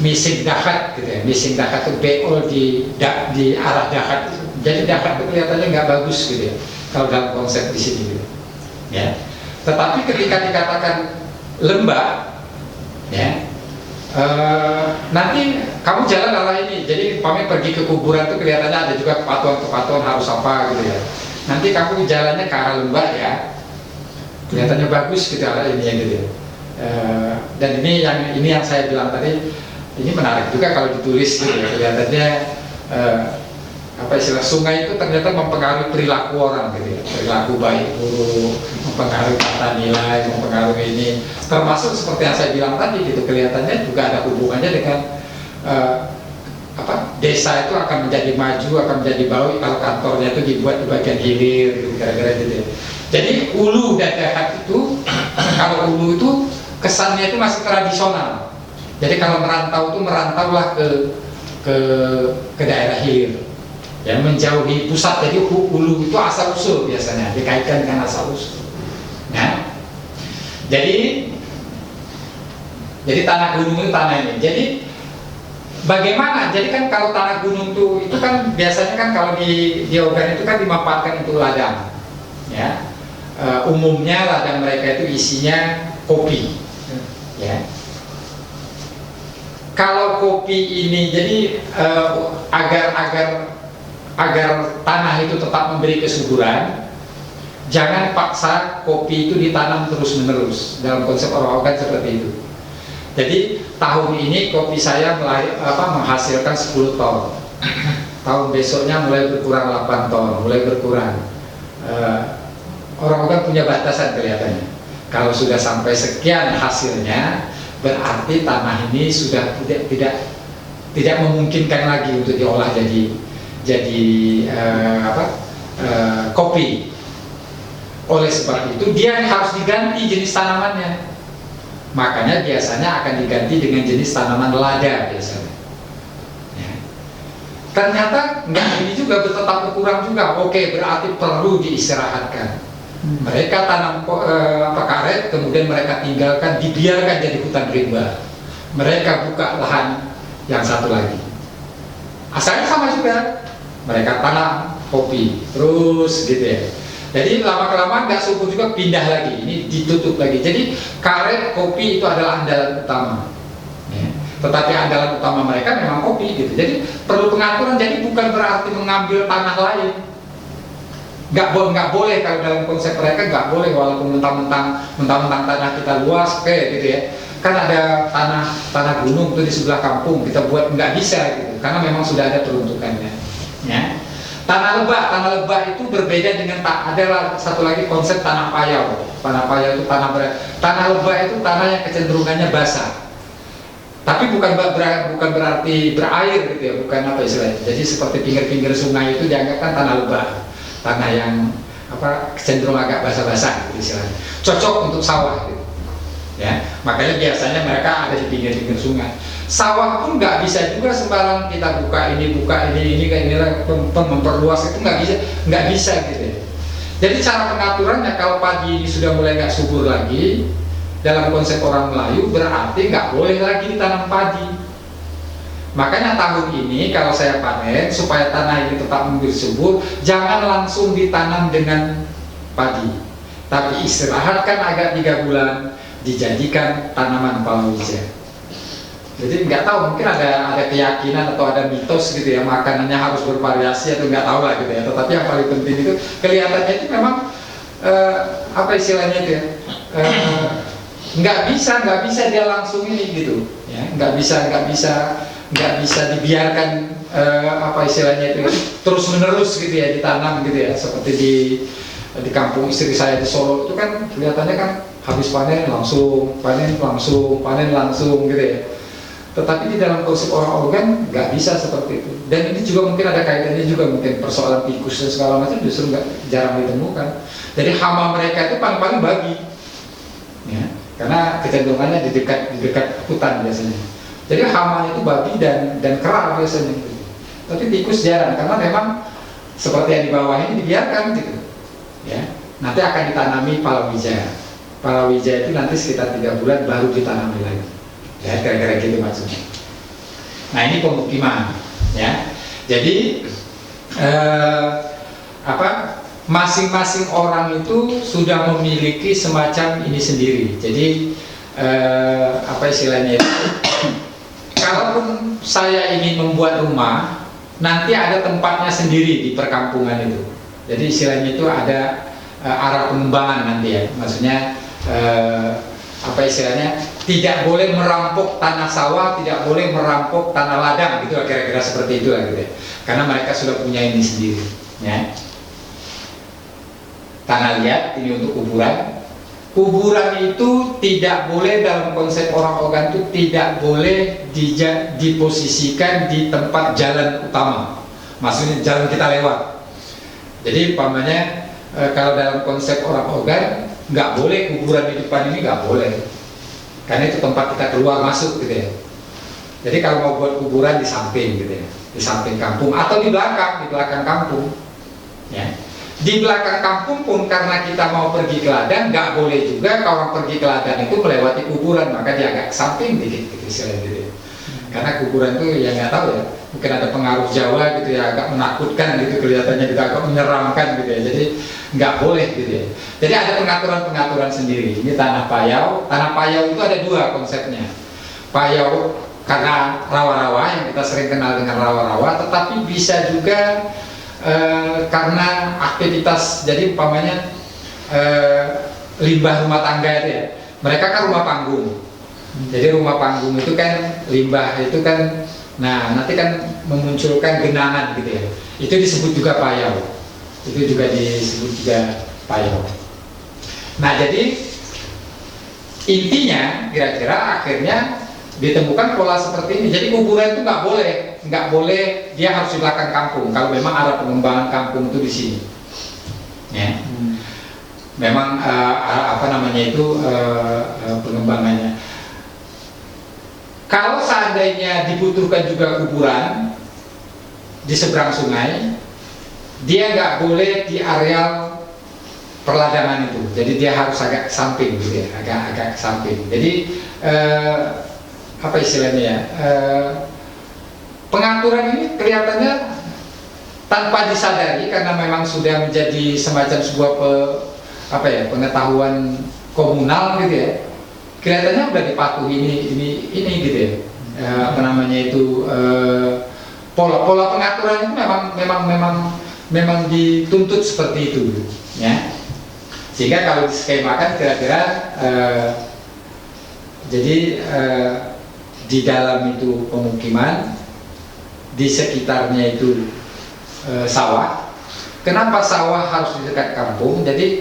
Missing dahat gitu ya, missing dahat itu BO di arah dahat, jadi dahat itu kelihatannya nggak bagus gitu ya kalau dalam konsep di sini gitu ya. Tetapi ketika dikatakan lembah ya, nanti kamu jalan arah ini, jadi kami pergi ke kuburan itu kelihatannya ada juga kepatuhan harus apa gitu ya. Nanti kamu jalannya ke arah lembah ya, kelihatannya bagus gitu arah ini ya gitu ya. Dan ini yang saya bilang tadi, ini menarik juga kalau ditulis gitu ya, kelihatannya apa istilah, sungai itu ternyata mempengaruhi perilaku orang gitu ya, perilaku baik buruk, mempengaruhi tata nilai, mempengaruhi ini, termasuk seperti yang saya bilang tadi gitu, kelihatannya juga ada hubungannya dengan desa itu akan menjadi maju, akan menjadi baik kalau kantornya itu dibuat di bagian hilir gitu, kira-kira gitu ya. Jadi ulu dan dahat itu kalau ulu itu kesannya itu masih tradisional. Jadi kalau merantau itu merantaulah ke daerah hilir, ya, menjauhi pusat. Jadi hulu itu asal usul biasanya dikaitkan dengan asal usul. Nah, jadi tanah gunung itu tanah ini. Jadi bagaimana? Jadi kan kalau tanah gunung itu kan biasanya kan kalau di organ itu kan dimanfaatkan untuk ladang, ya. Umumnya ladang mereka itu isinya kopi, ya. Kalau kopi ini jadi agar tanah itu tetap memberi kesuburan, jangan paksa kopi itu ditanam terus-menerus. Dalam konsep orang-orang seperti itu. Jadi tahun ini kopi saya menghasilkan 10 ton. Tahun besoknya mulai berkurang 8 ton, mulai berkurang. Orang-orang punya batasan kelihatannya. Kalau sudah sampai sekian hasilnya, berarti tanah ini sudah tidak memungkinkan lagi untuk diolah jadi kopi. Oleh sebab itu dia harus diganti jenis tanamannya. Makanya biasanya akan diganti dengan jenis tanaman lada biasanya. Ya. Ternyata nggak ini juga tetap berkurang juga. Oke, berarti perlu diistirahatkan. Mereka tanam karet, kemudian mereka tinggalkan, dibiarkan jadi hutan rimba. Mereka buka lahan yang satu lagi. Asalnya sama juga. Mereka tanam kopi, terus gitu ya. Jadi lama-kelamaan nggak subur juga, pindah lagi. Ini ditutup lagi. Jadi karet, kopi itu adalah andalan utama. Ya. Tetapi andalan utama mereka memang kopi gitu. Jadi perlu pengaturan. Jadi bukan berarti mengambil tanah lain. Nggak boleh kalau dalam konsep mereka nggak boleh, walaupun mentang-mentang tanah kita luas, gitu ya. Kan ada tanah gunung itu di sebelah kampung, kita buat nggak bisa gitu, karena memang sudah ada peruntukannya. Ya. Tanah lebah itu berbeda dengan ada satu lagi konsep tanah payau. Tanah payau itu tanah lebah itu tanah yang kecenderungannya basah. Tapi bukan berarti berair gitu ya, bukan apa istilahnya. Jadi seperti pinggir-pinggir sungai itu dianggapkan tanah lebah. Tanah yang cenderung agak basah-basah gitu istilahnya, cocok untuk sawah gitu. Ya, makanya biasanya mereka ada di pinggir-pinggir sungai. Sawah pun nggak bisa juga sembarang kita buka ini memperluas, itu nggak bisa gitu ya. Jadi cara pengaturannya, kalau padi ini sudah mulai nggak subur lagi dalam konsep orang Melayu, berarti nggak boleh lagi ditanam padi. Makanya tahun ini kalau saya panen, supaya tanah ini tetap menjadi subur, jangan langsung ditanam dengan padi, tapi istirahatkan agak 3 bulan, dijadikan tanaman palawija. Jadi nggak tahu, mungkin ada keyakinan atau ada mitos gitu ya, makanannya harus bervariasi atau nggak tahu lah gitu ya. Tetapi yang paling penting itu kelihatannya itu memang apa istilahnya itu ya, nggak bisa dia langsung ini gitu ya, nggak bisa dibiarkan apa istilahnya itu terus menerus gitu ya, ditanam gitu ya, seperti di kampung istri saya di Solo itu kan kelihatannya kan habis panen langsung gitu ya. Tetapi di dalam konsep orang organ nggak bisa seperti itu. Dan ini juga mungkin ada kaitannya juga mungkin persoalan tikus dan segala macam justru jarang ditemukan. Jadi hama mereka itu paling babi, ya, karena kecenderungannya di dekat hutan biasanya. Jadi hama itu babi dan kera biasanya. Tapi tikus jarang, karena memang seperti yang di bawah ini dibiarkan gitu. Ya, nanti akan ditanami palawija. palawija itu nanti sekitar 3 bulan baru ditanami lagi. Ya, kira-kira gitu maksudnya. Nah, ini pemukiman, ya. Jadi masing-masing orang itu sudah memiliki semacam ini sendiri. Jadi apa istilahnya itu? Kalaupun saya ingin membuat rumah, nanti ada tempatnya sendiri di perkampungan itu. Jadi istilahnya itu ada arah pengembangan nanti ya. Maksudnya apa istilahnya? Tidak boleh merampok tanah sawah, tidak boleh merampok tanah ladang, gitu kira-kira seperti itu lah gitu ya. Karena mereka sudah punya ini sendiri, ya. Tanah liat ini untuk kuburan. Kuburan itu tidak boleh dalam konsep orang Ogan itu tidak boleh diposisikan di tempat jalan utama. Maksudnya jalan kita lewat. Jadi umpamanya kalau dalam konsep orang Ogan nggak boleh kuburan di depan ini, nggak boleh. Karena itu tempat kita keluar masuk gitu ya. Jadi kalau mau buat kuburan di samping gitu ya, di samping kampung atau di belakang kampung, ya. Di belakang kampung pun karena kita mau pergi ke ladang, nggak boleh juga kalau orang pergi ke ladang itu melewati kuburan, maka dia agak ke samping dikit gitu istilahnya gitu ya. Karena kuburan itu ya nggak tahu ya, mungkin ada pengaruh Jawa gitu ya, agak menakutkan gitu kelihatannya, gitu agak menyeramkan gitu ya. Jadi nggak boleh gitu ya. Jadi ada pengaturan sendiri. Ini tanah payau. Tanah payau itu ada 2 konsepnya. Payau karena rawa-rawa yang kita sering kenal dengan rawa-rawa, tetapi bisa juga karena aktivitas. Jadi umpamanya limbah rumah tangga itu ya. Mereka kan rumah panggung. Jadi rumah panggung itu kan limbah itu kan, nah nanti kan memunculkan genangan gitu ya. Itu disebut juga payau. Itu juga disebut juga payau. Nah jadi intinya kira-kira akhirnya ditemukan pola seperti ini. Jadi kuburan itu nggak boleh dia harus di belakang kampung. Kalau memang arah pengembangan kampung itu di sini, ya. Memang apa namanya itu pengembangannya. Kalau seandainya dibutuhkan juga kuburan di seberang sungai, dia nggak boleh di areal perladangan itu. Jadi dia harus agak samping gitu ya, agak samping. Jadi apa istilahnya ya? Pengaturan ini kelihatannya tanpa disadari karena memang sudah menjadi semacam sebuah pengetahuan komunal gitu ya. Kelihatannya udah dipatuhi ini gitu ya. Apa namanya itu pola pengaturan itu memang dituntut seperti itu, ya. Sehingga kalau diskemakan kira-kira jadi di dalam itu pemukiman, di sekitarnya itu sawah. Kenapa sawah harus di dekat kampung? Jadi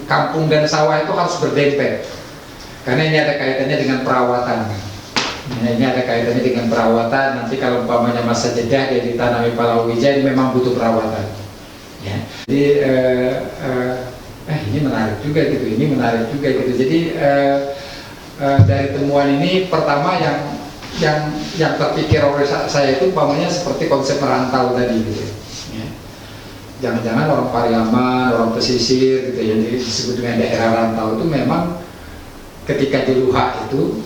kampung dan sawah itu harus berdempet. Karena ini ada kaitannya dengan perawatan. Nah, ini ada kaitannya dengan perawatan. Nanti kalau umpamanya masa jeda dia ditanami palawija, ini memang butuh perawatan. Ya. Jadi ini menarik juga gitu. Ini menarik juga gitu. Jadi dari temuan ini pertama yang terpikir oleh saya itu umpamanya seperti konsep merantau tadi gitu. Ya. Jangan-jangan orang Pariaman, orang pesisir gitu ya, disebut dengan daerah rantau itu memang ketika di Luhak itu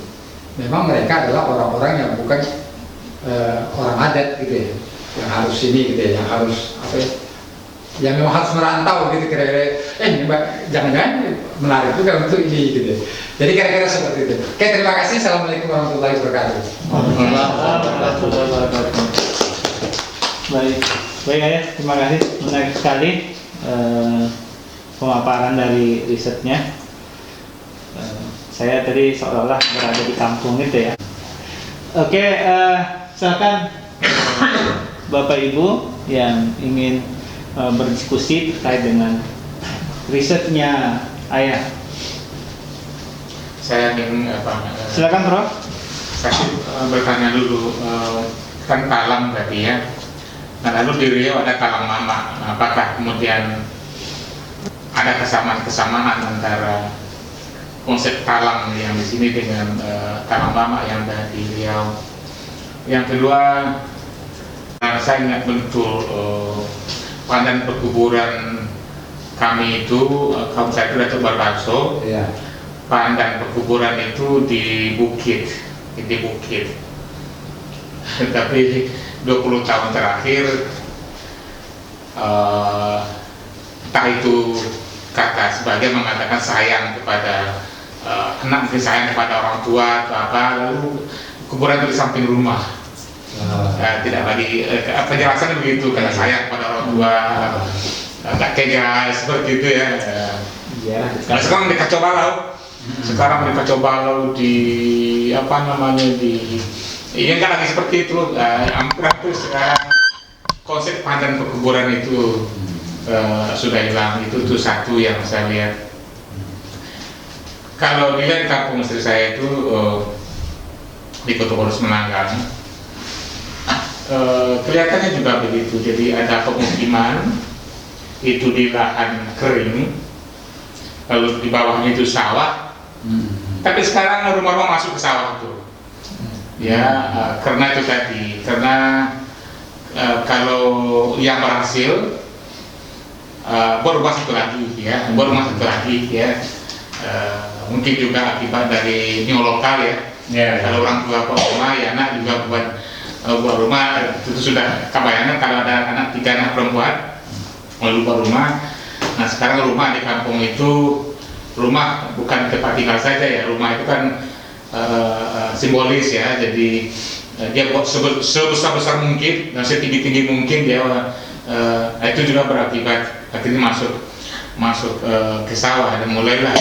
memang mereka adalah orang-orang yang bukan orang adat gitu ya, yang harus ini gitu ya, yang harus yang memang harus merantau gitu kira-kira. Jangan-jangan menarik juga untuk ini gitu. Jadi kira-kira seperti itu. Oke, terima kasih. Assalamualaikum warahmatullahi wabarakatuh. Baik ya, terima kasih. Menarik sekali pemaparan dari risetnya. Saya tadi seolah-olah berada di kampung gitu ya. Oke, silakan Bapak Ibu yang ingin berdiskusi terkait dengan risetnya Ayah. Saya ingin Silakan Prof. Saya bertanya dulu, kan Talam tadi ya. Nah, lalu di Riau ada Talam Mama. Apakah kemudian ada kesamaan antara konsep talam yang di sini dengan Talam Mama yang ada di Riau? Yang kedua, saya ingat betul pandan perkuburan kami itu, kaum saya itu Datuk Barbarso. Ya. pandang pekuburan itu di bukit. Tapi 20 tahun terakhir entah itu kata sebagian mengatakan sayang kepada anak, mungkin sayang kepada orang tua atau apa, lalu kuburan itu di samping rumah. Tidak lagi penjelasannya begitu, karena sayang kepada orang tua, nggak tega seperti itu ya. Nah, sekarang di Kacau Balau, di apa namanya, di ini kan lagi seperti itu. Hampir sekarang konsep pandang pekuburan itu sudah hilang. Itu satu yang saya lihat. Kalau dilihat di kampung istri saya itu di Kota Borus Menanggang, kelihatannya juga begitu. Jadi ada pemukiman itu di lahan kering, lalu di bawahnya itu sawah. Tapi sekarang rumah-rumah masuk ke sawah itu, ya karena itu tadi, karena kalau yang berhasil baru masuk lagi ya, mungkin juga akibat dari neolokal ya. Kalau orang tua buat rumah, ya anak juga buat rumah, itu sudah kebayangan kalau ada anak 3 anak perempuan lalu buat rumah. Nah sekarang rumah di kampung itu, rumah bukan tempat tinggal saja ya, rumah itu kan simbolis ya. Jadi dia buat sebesar mungkin dan setinggi mungkin dia. Itu juga berakibat akhirnya masuk ke sawah dan mulailah.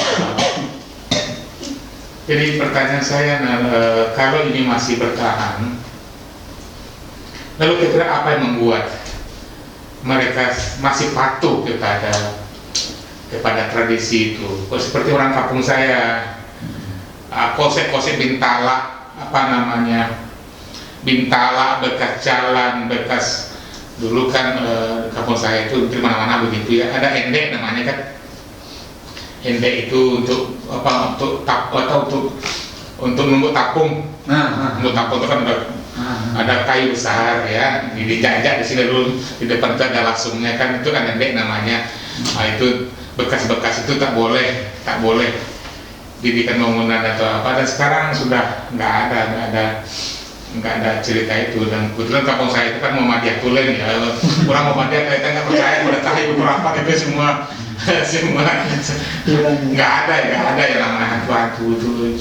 Jadi pertanyaan saya, kalau ini masih bertahan, lalu kira-kira apa yang membuat mereka masih patuh kepada tradisi itu? Seperti orang kampung saya, konsep bintala, bintala, bekas jalan, bekas dulu kan kampung saya itu di mana-mana begitu ya. Ada endek namanya kan. Endek itu untuk apa? Untuk membuat tapung. Untuk tapung itu kan ada kayu besar ya, dijajak di sini dulu, di depan itu ada lasungnya kan, itu kan endek namanya. Nah, itu bekas-bekas itu tak boleh didikan bangunan atau apa. Dan sekarang sudah nggak ada cerita itu. Dan kebetulan kampung saya itu kan Muhammadiyah Tulen ya, orang Muhammadiyah kelihatannya nggak percaya pada tahi beberapa itu semua nggak ada ya namanya hantu-hantu itu,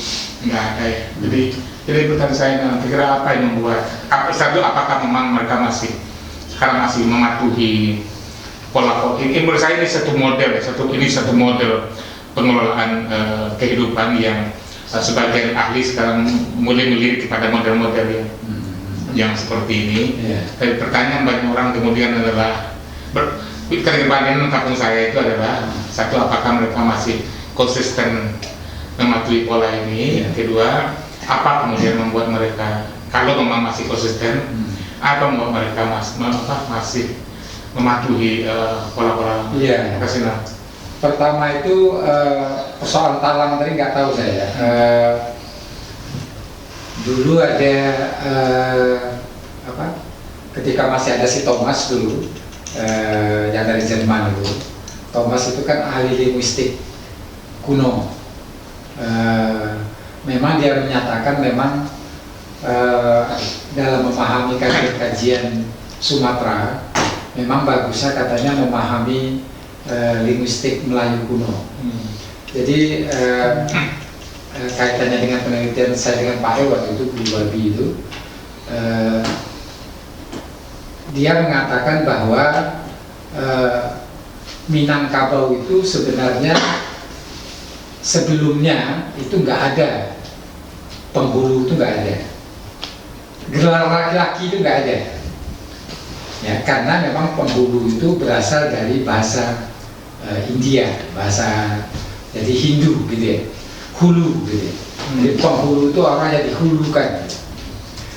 nggak ada ya. Jadi pertanyaan saya, kira apa yang membuat satu, apakah memang mereka sekarang masih mematuhi pola ini? Menurut saya ini satu model pengelolaan kehidupan yang sebagian ahli sekarang mulai melirik kepada model-model yang seperti ini. Tapi pertanyaan banyak orang kemudian adalah kebanyakan kampung saya itu adalah satu, apakah mereka masih konsisten mematuhi pola ini? Kedua, apa kemudian membuat mereka, kalau memang masih konsisten, apa membuat mereka masih mematuhi pola-pola kesenian? Pertama itu persoalan talang tadi nggak tahu saya. Dulu ada ketika masih ada si Thomas dulu, yang dari Jerman itu. Thomas itu kan ahli linguistik kuno. Memang dia menyatakan memang dalam memahami kajian Sumatera, memang bagusnya katanya memahami linguistik Melayu kuno. Jadi kaitannya dengan penelitian saya dengan Pak E waktu itu di Babi itu, dia mengatakan bahwa Minangkabau itu sebenarnya sebelumnya itu nggak ada penghulu, itu nggak ada gelar laki-laki, itu nggak ada ya, karena memang penghulu itu berasal dari bahasa India, bahasa jadi Hindu gitu ya, hulu gitu ya. Jadi penghulu itu orang yang dihulukan gitu.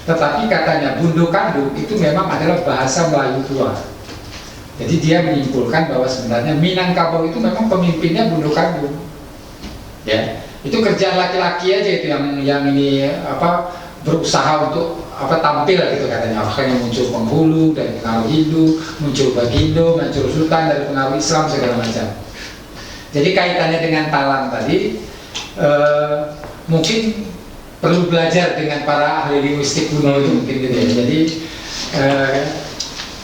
Tetapi katanya Bundo Kandung itu memang adalah bahasa Melayu tua. Jadi dia menyimpulkan bahwa sebenarnya Minangkabau itu memang pemimpinnya Bundo Kandung. Ya, itu kerjaan laki-laki aja itu yang ini berusaha untuk tampil gitu katanya. Akhirnya muncul penghulu dari pengaruh Hindu, muncul Bagindo, muncul Sultan dari pengaruh Islam segala macam. Jadi kaitannya dengan talang tadi, mungkin perlu belajar dengan para ahli linguistik kuno itu mungkin gitu ya. Jadi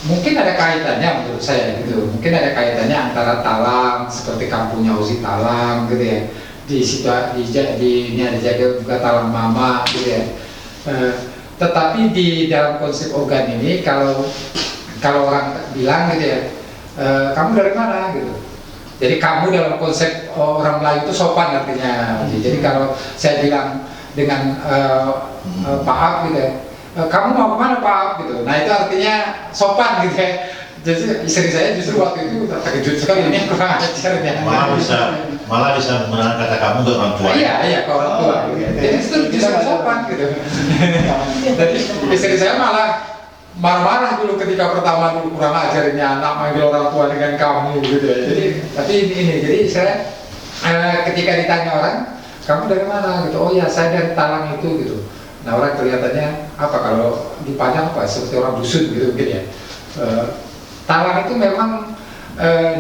mungkin ada kaitannya menurut saya gitu. Mungkin ada kaitannya antara talang seperti kampungnya Uzi Talang gitu ya. Di situ ini ada jaga juga talang mama gitu ya. Tetapi di dalam konsep organ ini kalau orang bilang gitu ya, kamu dari mana gitu. Jadi kamu dalam konsep orang Melayu itu sopan artinya. Jadi kalau saya bilang dengan Pak Ab gitu ya, kamu mau kemana Pak Ab gitu. Nah itu artinya sopan gitu ya. Jadi istri saya justru waktu itu terkejut sekali, ini kurang ajar ya. Malah bisa menggunakan kata kamu ke orang tua. Iya ke orang tua. Jadi justru sopan gitu. Jadi istri saya malah marah-marah dulu ketika pertama dulu kurang ajarnya anak manggil orang tua dengan kamu gitu ya. Jadi tapi ini jadi saya ketika ditanya orang, kamu dari mana gitu, oh ya saya dari Talang itu gitu. Nah orang kelihatannya apa kalau di Padang apa seperti orang dusun gitu mungkin ya. Talang itu memang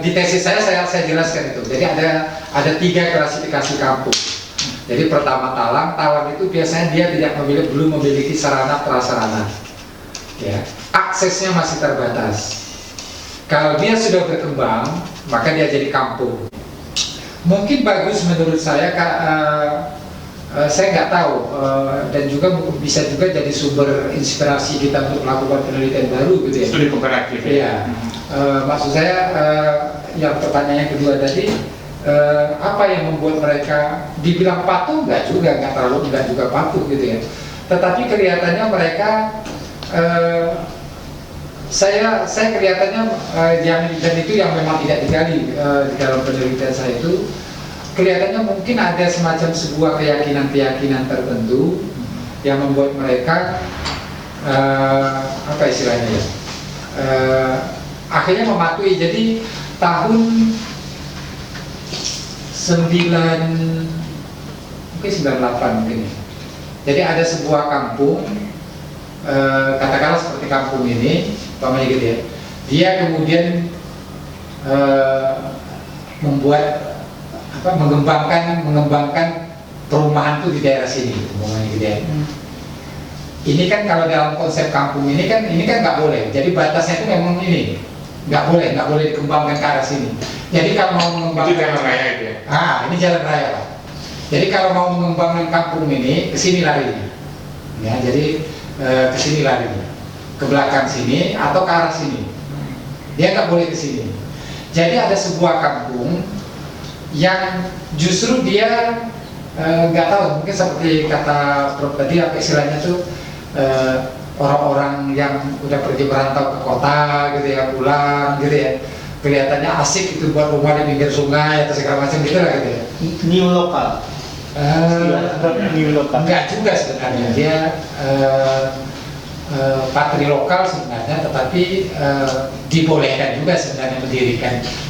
di tesis saya jelaskan itu. Jadi ada 3 klasifikasi kampung. Jadi pertama Talang itu biasanya dia belum memiliki sarana prasarana. Ya, aksesnya masih terbatas. Kalau dia sudah berkembang, maka dia jadi kampung. Mungkin bagus menurut saya, saya nggak tahu, dan juga bisa juga jadi sumber inspirasi kita untuk melakukan penelitian baru gitu ya. Studi komparatif. Iya. Maksud saya yang pertanyaan yang kedua tadi, apa yang membuat mereka dibilang patuh? Nggak juga patuh gitu ya. Tetapi kelihatannya mereka saya kelihatannya dan itu yang memang tidak digali di dalam penelitian saya itu, kelihatannya mungkin ada semacam sebuah keyakinan tertentu yang membuat mereka apa istilahnya ya, akhirnya mematuhi. Jadi tahun 98 mungkin ya. Jadi ada sebuah kampung, katakanlah seperti kampung ini, umpamanya gitu ya. Dia kemudian mengembangkan perumahan itu di daerah sini, umpamanya gitu ya. Ini kan kalau dalam konsep kampung ini kan nggak boleh. Jadi batasnya itu memang ini nggak boleh dikembangkan ke arah sini. Jadi kalau mau mengembangkan jalan raya itu ya. Ini jalan raya Pak. Jadi kalau mau mengembangkan kampung ini ke sini larinya. Ya, jadi ke sini larinya. Ke belakang sini atau ke arah sini. Dia nggak boleh ke sini. Jadi ada sebuah kampung yang justru dia nggak tahu, mungkin seperti kata Prof tadi apa istilahnya tuh, orang-orang yang udah pergi merantau ke kota gitu ya, pulang gitu ya, kelihatannya asik itu buat rumah di pinggir sungai atau segala macam gitu lah gitu ya. New lokal. New lokal. Enggak juga sebenarnya, dia patri lokal sebenarnya, tetapi dibolehkan juga sebenarnya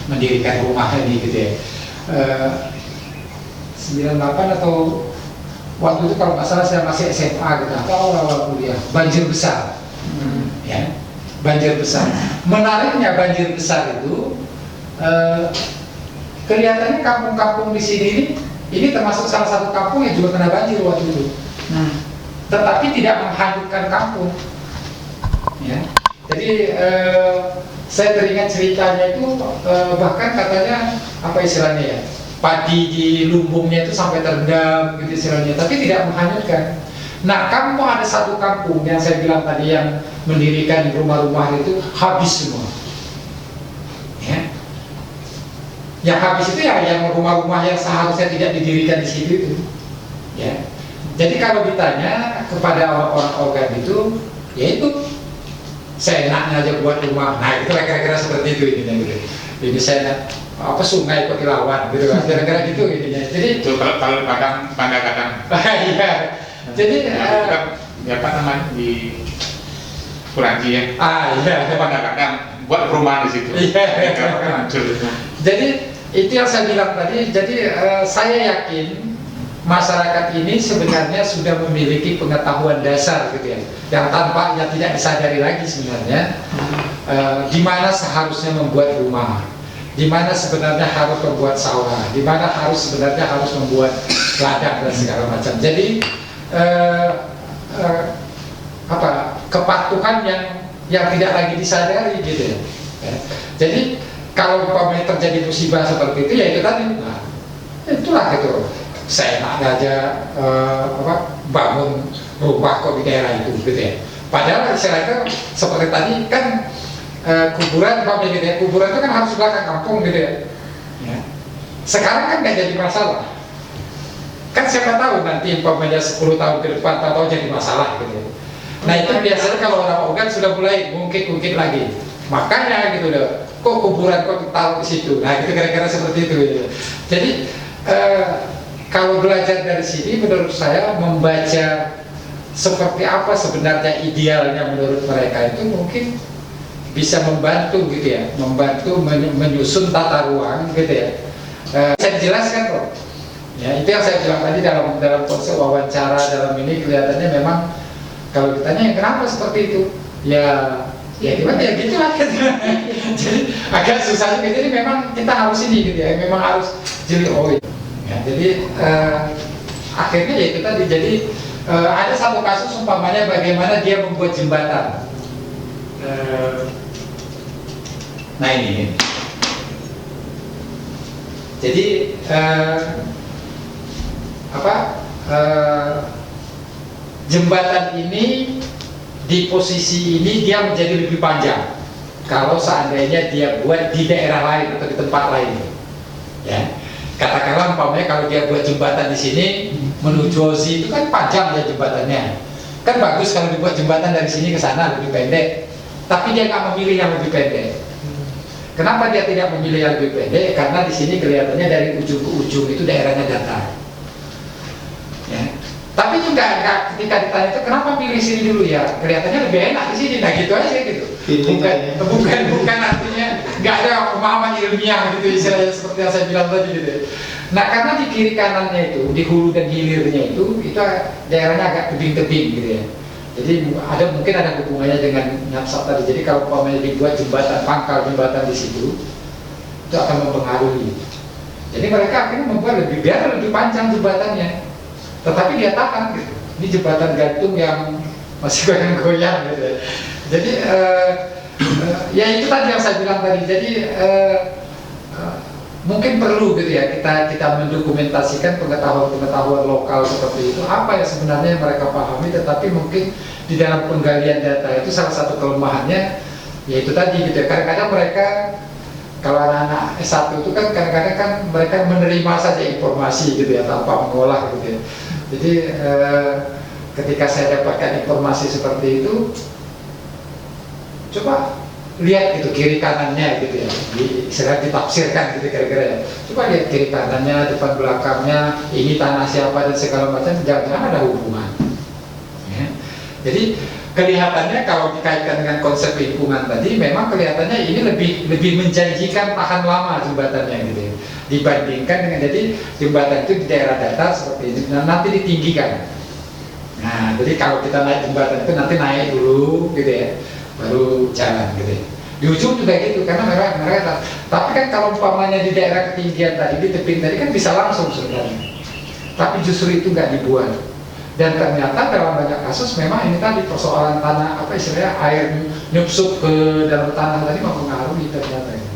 mendirikan rumah ini gitu ya. 98 atau waktu itu kalau nggak salah saya masih SMA gitu, atau awal kuliah, banjir besar, ya, banjir besar. Menariknya banjir besar itu kelihatannya kampung-kampung di sini ini termasuk salah satu kampung yang juga kena banjir waktu itu, tetapi tidak menghanyutkan kampung, ya. Jadi saya teringat ceritanya itu bahkan katanya apa istilahnya ya, padi di lumbungnya itu sampai terendam gitu istilahnya, tapi tidak menghanyutkan. Nah, kamu ada satu kampung yang saya bilang tadi yang mendirikan rumah-rumah itu habis semua, ya. Yang habis itu ya yang rumah-rumah yang seharusnya tidak didirikan di situ itu, ya. Jadi kalau ditanya kepada orang-orang organ itu, ya itu seenaknya aja buat rumah. Nah, itu kira-kira seperti itu ini gitu. Ini saya apa sungai kok dilawan gitu kan, kira-kira gitu intinya. Jadi itu kalau kadang iya. Jadi ya apa namanya di Kuranji ya. Iya. Kadang buat perumahan di situ. Iya. Jadi itu yang saya bilang tadi. Jadi saya yakin masyarakat ini sebenarnya sudah memiliki pengetahuan dasar gitu ya, yang tampaknya tidak disadari lagi sebenarnya, di mana seharusnya membuat rumah. di mana sebenarnya harus membuat sawah, di mana sebenarnya harus membuat ladang dan segala macam. Jadi kepatuhan yang tidak lagi disadari gitu ya. Jadi kalau umpamanya terjadi musibah seperti itu, ya itu tadi, nah, itulah gitu. Seenaknya aja bangun rumah kok di daerah itu gitu ya. Padahal istilahnya seperti tadi kan kuburan, gitu ya, kuburan itu kan harus di belakang kampung gitu ya. Sekarang kan nggak jadi masalah. Kan siapa tahu nanti umpamanya 10 tahun ke depan tahu jadi masalah gitu ya. Nah itu biasanya kalau orang organ sudah mulai ngungkit-ngungkit lagi. Makanya gitu loh, kok kuburan kok ditaruh di situ. Nah itu kira-kira seperti itu gitu. Jadi kalau belajar dari sini, menurut saya membaca seperti apa sebenarnya idealnya menurut mereka itu mungkin bisa membantu gitu ya, membantu menyusun tata ruang gitu ya. Saya jelaskan kok. Ya itu yang saya bilang tadi dalam konsep wawancara dalam ini kelihatannya memang kalau ditanya kenapa seperti itu, ya gimana ya gitu lah. Jadi agak susah gitu. Jadi memang kita harus ini gitu ya, memang harus jeli ya, jadi akhirnya ya itu tadi. Jadi ada satu kasus umpamanya bagaimana dia membuat jembatan. Nah ini. Jadi jembatan ini di posisi ini dia menjadi lebih panjang kalau seandainya dia buat di daerah lain atau di tempat lain, ya. Katakanlah umpamanya kalau dia buat jembatan di sini menuju Ozi itu kan panjang ya jembatannya, kan bagus kalau dibuat jembatan dari sini ke sana lebih pendek, tapi dia nggak memilih yang lebih pendek. Kenapa dia tidak memilih yang lebih pendek? Karena di sini kelihatannya dari ujung ke ujung itu daerahnya datar. Ya. Tapi juga ketika ditanya itu kenapa pilih sini dulu ya, kelihatannya lebih enak di sini, nah gitu aja gitu. Bukan artinya nggak ada pemahaman ilmiah gitu istilahnya seperti yang saya bilang tadi gitu. Nah karena di kiri kanannya itu, di hulu dan hilirnya itu daerahnya agak tebing-tebing gitu ya. Jadi mungkin ada hubungannya dengan nyapsat tadi. Jadi kalau umpamanya dibuat jembatan, pangkal jembatan di situ, itu akan mempengaruhi. Jadi mereka akhirnya membuat biar lebih panjang jembatannya. Tetapi dia tahan gitu. Ini jembatan gantung yang masih goyang-goyang gitu. Jadi ya itu tadi yang saya bilang tadi. Jadi mungkin perlu gitu ya kita mendokumentasikan pengetahuan lokal seperti itu, apa yang sebenarnya mereka pahami, tetapi mungkin di dalam penggalian data itu salah satu kelemahannya yaitu tadi gitu ya. Kadang-kadang mereka kalau anak-anak S1 itu kan kadang-kadang kan mereka menerima saja informasi gitu ya tanpa mengolah gitu ya. Jadi ketika saya dapatkan informasi seperti itu, coba lihat itu kiri kanannya gitu ya, istilah ditafsirkan gitu kira-kira ya. Coba lihat kiri kanannya, depan belakangnya, ini tanah siapa dan segala macam, jangan-jangan ada hubungan. Ya. Jadi kelihatannya kalau dikaitkan dengan konsep lingkungan tadi, memang kelihatannya ini lebih menjanjikan tahan lama jembatannya gitu ya, dibandingkan dengan jadi jembatan itu di daerah datar seperti ini, nanti ditinggikan. Nah, jadi kalau kita naik jembatan itu nanti naik dulu gitu ya, baru jalan gitu ya. Di ujung juga gitu, karena mereka tapi kan kalau umpamanya di daerah ketinggian tadi, di tebing tadi kan bisa langsung sebenarnya, tapi justru itu nggak dibuat. Dan ternyata dalam banyak kasus memang ini tadi persoalan tanah, apa istilahnya, air nyusup ke dalam tanah tadi mempengaruhi ternyata ini.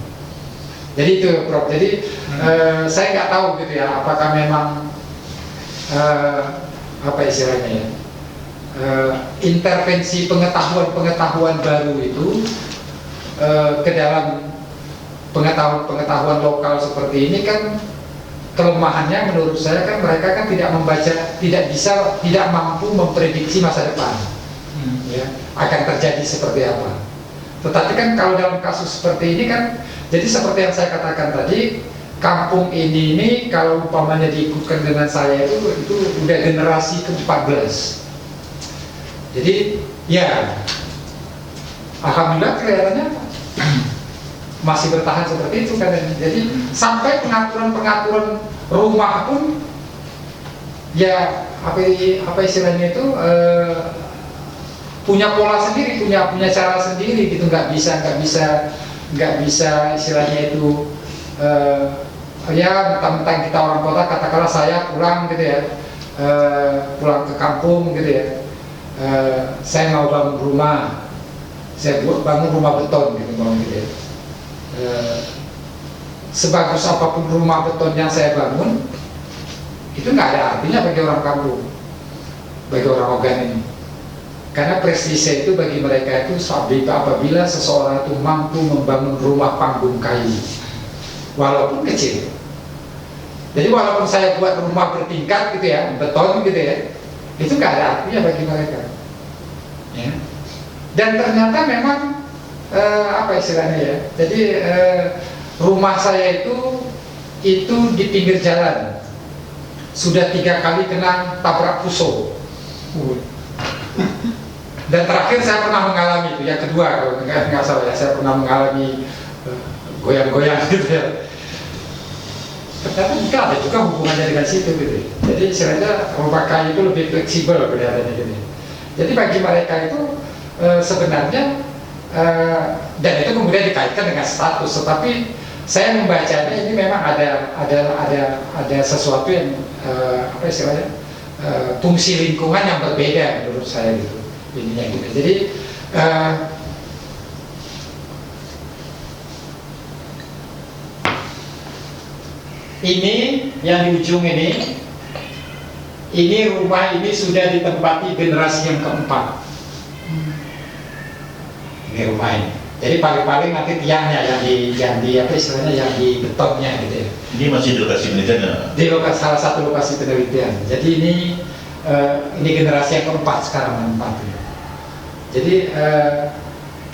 Jadi itu Prof. Jadi saya nggak tahu gitu ya, apakah memang apa istilahnya ya, intervensi pengetahuan baru itu ke dalam pengetahuan lokal seperti ini kan kelemahannya menurut saya kan mereka kan tidak mampu memprediksi masa depan, ya, akan terjadi seperti apa. Tetapi kan kalau dalam kasus seperti ini kan, jadi seperti yang saya katakan tadi, kampung ini kalau umpamanya diikutkan dengan saya itu udah generasi ke-14. Jadi ya alhamdulillah kelihatannya masih bertahan seperti itu kan. Jadi sampai pengaturan rumah pun ya apa istilahnya itu punya pola sendiri, punya cara sendiri gitu, nggak bisa istilahnya itu ya mentang-mentang kita orang kota, katakanlah saya pulang gitu ya, pulang ke kampung gitu ya, saya mau bangun rumah, saya bangun rumah beton gitu, gitu ya. Sebagus apapun rumah beton yang saya bangun, itu nggak ada artinya bagi orang kampung, bagi orang Ogan ini. Karena prestise itu bagi mereka itu apabila seseorang itu mampu membangun rumah panggung kayu, walaupun kecil. Jadi walaupun saya buat rumah bertingkat gitu ya, beton gitu ya, itu nggak ada artinya bagi mereka. Ya. Dan ternyata memang apa istilahnya ya? Jadi rumah saya itu di pinggir jalan. Sudah 3 kali kena tabrak puso. Dan terakhir saya pernah mengalami itu, yang kedua kalau nggak salah ya, saya pernah mengalami goyang-goyang gitu ya. Ternyata juga ada juga hubungannya dengan situ gitu. Jadi istilahnya rumah kayu itu lebih fleksibel kelihatannya gitu. Jadi bagi mereka itu sebenarnya dan itu kemudian dikaitkan dengan status, tetapi saya membacanya ini memang ada sesuatu yang apa istilahnya fungsi lingkungan yang berbeda menurut saya gitu ininya gitu. Jadi ini yang di ujung ini rumah ini sudah ditempati generasi yang keempat. Ini rumah ini. Jadi paling-paling nanti tiangnya yang di apa istilahnya yang di betonnya gitu ya. Ini masih di lokasi penelitian ya? Di salah satu lokasi penelitian. Jadi ini generasi yang keempat sekarang menempati. Jadi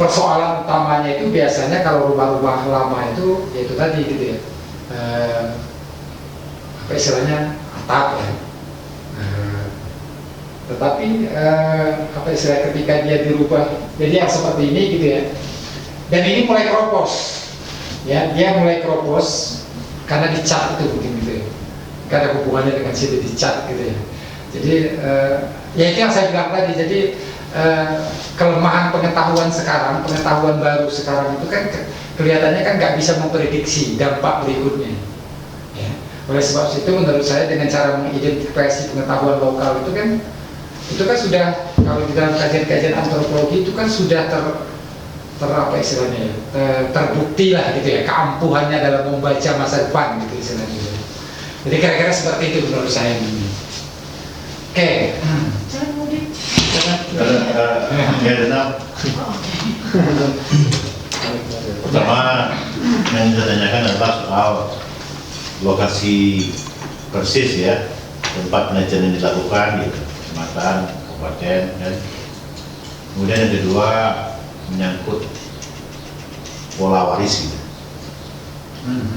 persoalan utamanya itu biasanya kalau rumah-rumah lama itu yaitu tadi gitu ya. Apa istilahnya atap ya. Tetapi apa istilah ketika dia dirubah jadi yang seperti ini gitu ya. Dan ini mulai keropos, ya dia mulai keropos karena dicat itu mungkin gitu ya. Karena hubungannya dengan situ dicat gitu ya. Jadi ya itu yang saya bilang tadi. Jadi kelemahan pengetahuan sekarang, pengetahuan baru sekarang itu kan kelihatannya kan nggak bisa memprediksi dampak berikutnya. Ya. Oleh sebab itu menurut saya dengan cara mengidentifikasi pengetahuan lokal itu kan sudah kalau di dalam kajian-kajian antropologi itu kan sudah apa istilahnya ya, terbukti lah gitu ya keampuhannya dalam membaca masa depan gitu istilahnya. Jadi kira-kira seperti itu menurut saya ini. Oke. Ya dengar. Pertama yang saya tanyakan adalah soal lokasi persis ya tempat penelitian yang dilakukan di kecamatan, kabupaten, dan kemudian yang kedua menyangkut pola waris gitu.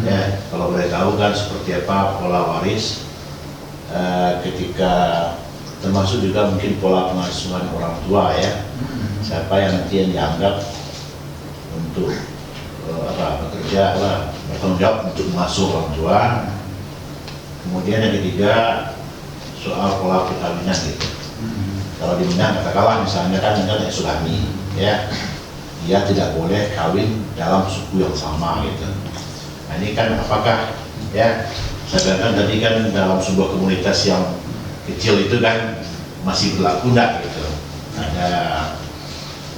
Ya, kalau boleh tahu kan seperti apa pola waris ketika termasuk juga mungkin pola pengasuhan orang tua ya. Siapa yang nanti yang dianggap untuk bekerja lah, bertanggung jawab untuk mengasuh orang tua. Kemudian yang ketiga soal pola perkawinan gitu. Kalau di Minang katakanlah misalnya kan Minang Sulami ya. Dia tidak boleh kawin dalam suku yang sama gitu. Nah ini kan apakah ya saya katakan tadi kan dalam sebuah komunitas yang kecil itu kan masih berlaku enggak gitu.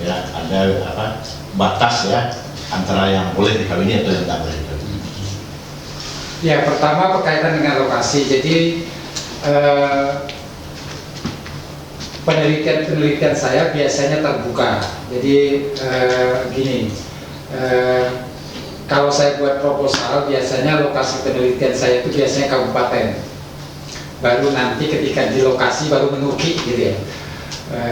Ada batas ya antara yang boleh dikawini atau yang tidak boleh dikawini. Ya pertama berkaitan dengan lokasi. Jadi penelitian saya biasanya terbuka. Jadi gini, kalau saya buat proposal biasanya lokasi penelitian saya itu biasanya kabupaten. Baru nanti ketika di lokasi baru menukik gitu ya.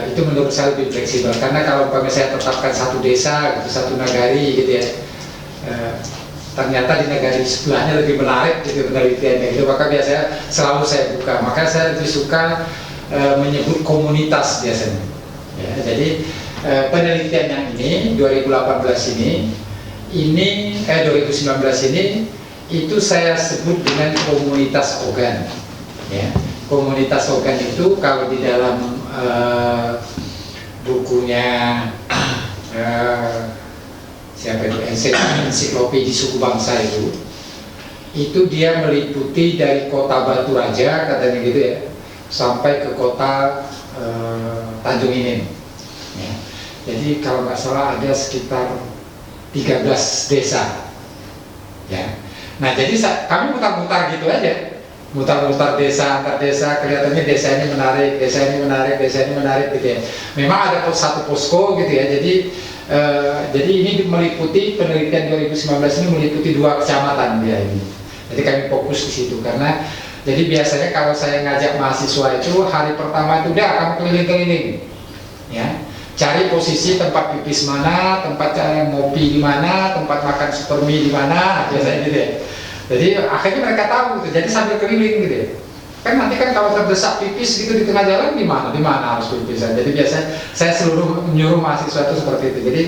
Itu menurut saya lebih fleksibel karena kalau saya tetapkan satu desa, gitu, satu nagari gitu ya. Ternyata di negara sebelahnya lebih menarik gitu penelitiannya gitu, maka biasanya selalu saya buka. Maka saya lebih suka menyebut komunitas biasanya ya, jadi penelitian yang ini 2018 ini 2019 ini itu saya sebut dengan komunitas Ogan ya. Komunitas Ogan itu kalau di dalam bukunya siapa itu ensiklopedia suku bangsa itu itu dia meliputi dari kota Batu Raja katanya gitu ya, sampai ke kota Tanjung Inin. Ya. Jadi kalau nggak salah ada sekitar 13 desa. Ya. Nah jadi kami mutar-mutar gitu aja, mutar-mutar desa antar desa, kelihatannya desa ini menarik, desa ini menarik, desa ini menarik gitu ya. Memang ada satu posko gitu ya. Jadi ini meliputi penelitian 2019 ini meliputi 2 kecamatan dia ini. Jadi kami fokus di situ karena jadi biasanya kalau saya ngajak mahasiswa itu hari pertama itu udah kamu keliling-keliling, ya, cari posisi tempat pipis mana, tempat ngopi di mana, tempat makan super mie di mana, biasanya gitu ya. Jadi akhirnya mereka tahu gitu. Jadi sambil keliling gitu ya. Kan nanti kan kalau terdesak pipis gitu di tengah jalan di mana harus pipisan. Jadi biasanya saya menyuruh mahasiswa itu seperti itu. Jadi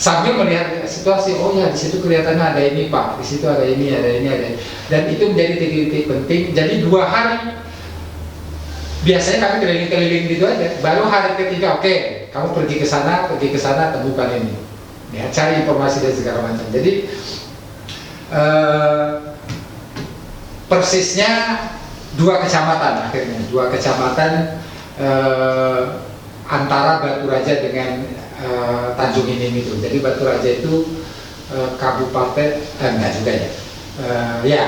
sambil melihat situasi, oh ya di situ kelihatannya ada ini Pak, di situ ada ini, ada ini, ada ini. Dan itu menjadi titik-titik penting. Jadi 2 hari biasanya kami keliling-keliling gitu aja. Baru hari ketiga, oke, kamu pergi ke sana, temukan ini. Ya, cari informasi dan segala macam. Jadi persisnya 2 kecamatan akhirnya, 2 kecamatan antara Batu Raja dengan Tanjung Inin itu. Jadi Batu Raja itu kabupaten enggak juga ya,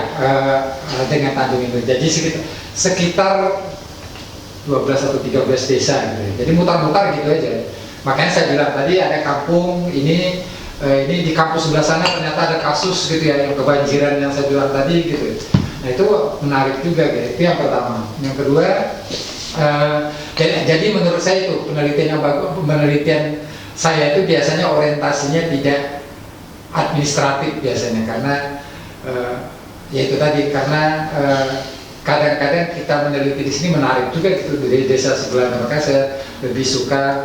dengan Tanjung Inin. Jadi sekitar 12 atau 13 desa gitu. Jadi mutar-mutar gitu aja. Makanya saya bilang tadi ada kampung ini di kampus sebelah sana ternyata ada kasus gitu ya, yang kebanjiran yang saya bilang tadi gitu. Nah itu menarik juga gitu. Itu yang pertama. Yang kedua, jadi menurut saya itu penelitian yang bagus. Penelitian saya itu biasanya orientasinya tidak administratif biasanya, karena ya itu tadi, karena kadang-kadang kita meneliti di sini menarik juga gitu dari desa sebelah. Maka saya lebih suka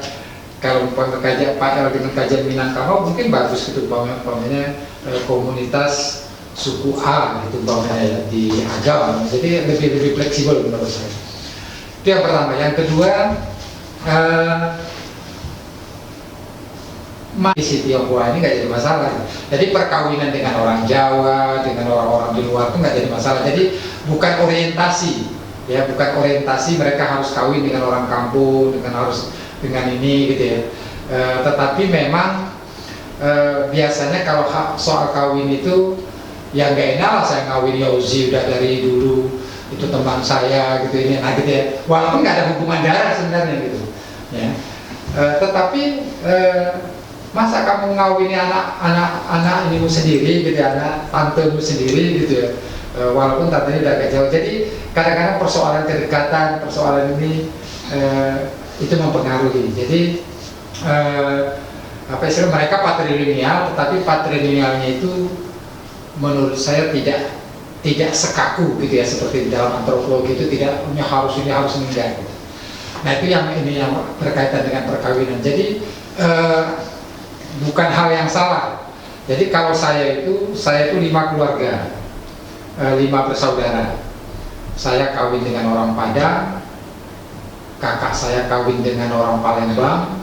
kalau kajian dengan kajian Minangkabau mungkin bagus gitu, umpamanya komunitas suku A gitu umpamanya ya, di agama. Jadi lebih fleksibel menurut saya. Itu yang pertama. Yang kedua, si Tionghoa ini nggak jadi masalah. Jadi perkawinan dengan orang Jawa, dengan orang-orang di luar itu nggak jadi masalah. Jadi bukan orientasi, ya, bukan orientasi mereka harus kawin dengan orang kampung, dengan ini gitu ya. Tetapi memang biasanya kalau soal kawin itu ya nggak enak lah saya ngawin Yauzi udah dari dulu itu teman saya gitu ini, nah gitu ya. Walaupun nggak ada hubungan darah sebenarnya gitu, ya. Tetapi masa kamu ngawini anak inimu sendiri gitu ya, anak tantemu sendiri gitu ya, walaupun tantenya udah agak jauh. Jadi kadang-kadang persoalan kedekatan, persoalan ini itu mempengaruhi. Jadi apa istilah mereka patrilineal, tetapi patrilinealnya itu menurut saya tidak sekaku gitu ya, seperti di dalam antropologi itu tidak harus enggak gitu. Nah itu yang berkaitan dengan perkawinan. Jadi bukan hal yang salah. Jadi kalau saya itu 5 keluarga, 5 bersaudara. Saya kawin dengan orang Padang, kakak saya kawin dengan orang Palembang,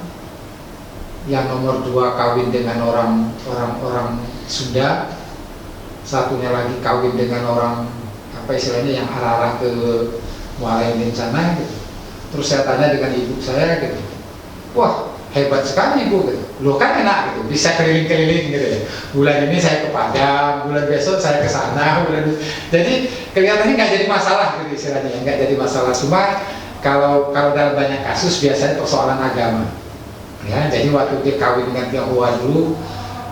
yang nomor 2 kawin dengan orang Sunda, satunya lagi kawin dengan orang apa istilahnya yang arah-arah ke Muara Enim sana gitu. Terus saya tanya dengan ibu saya gitu, wah hebat sekali ibu gitu. Loh kan enak gitu, bisa keliling-keliling gitu ya. Bulan ini saya ke Padang, bulan besok saya ke sana, jadi kelihatannya nggak jadi masalah gitu istilahnya, nggak jadi masalah. Cuma kalau dalam banyak kasus biasanya persoalan agama. Ya, jadi waktu dia kawin dengan Tionghoa dulu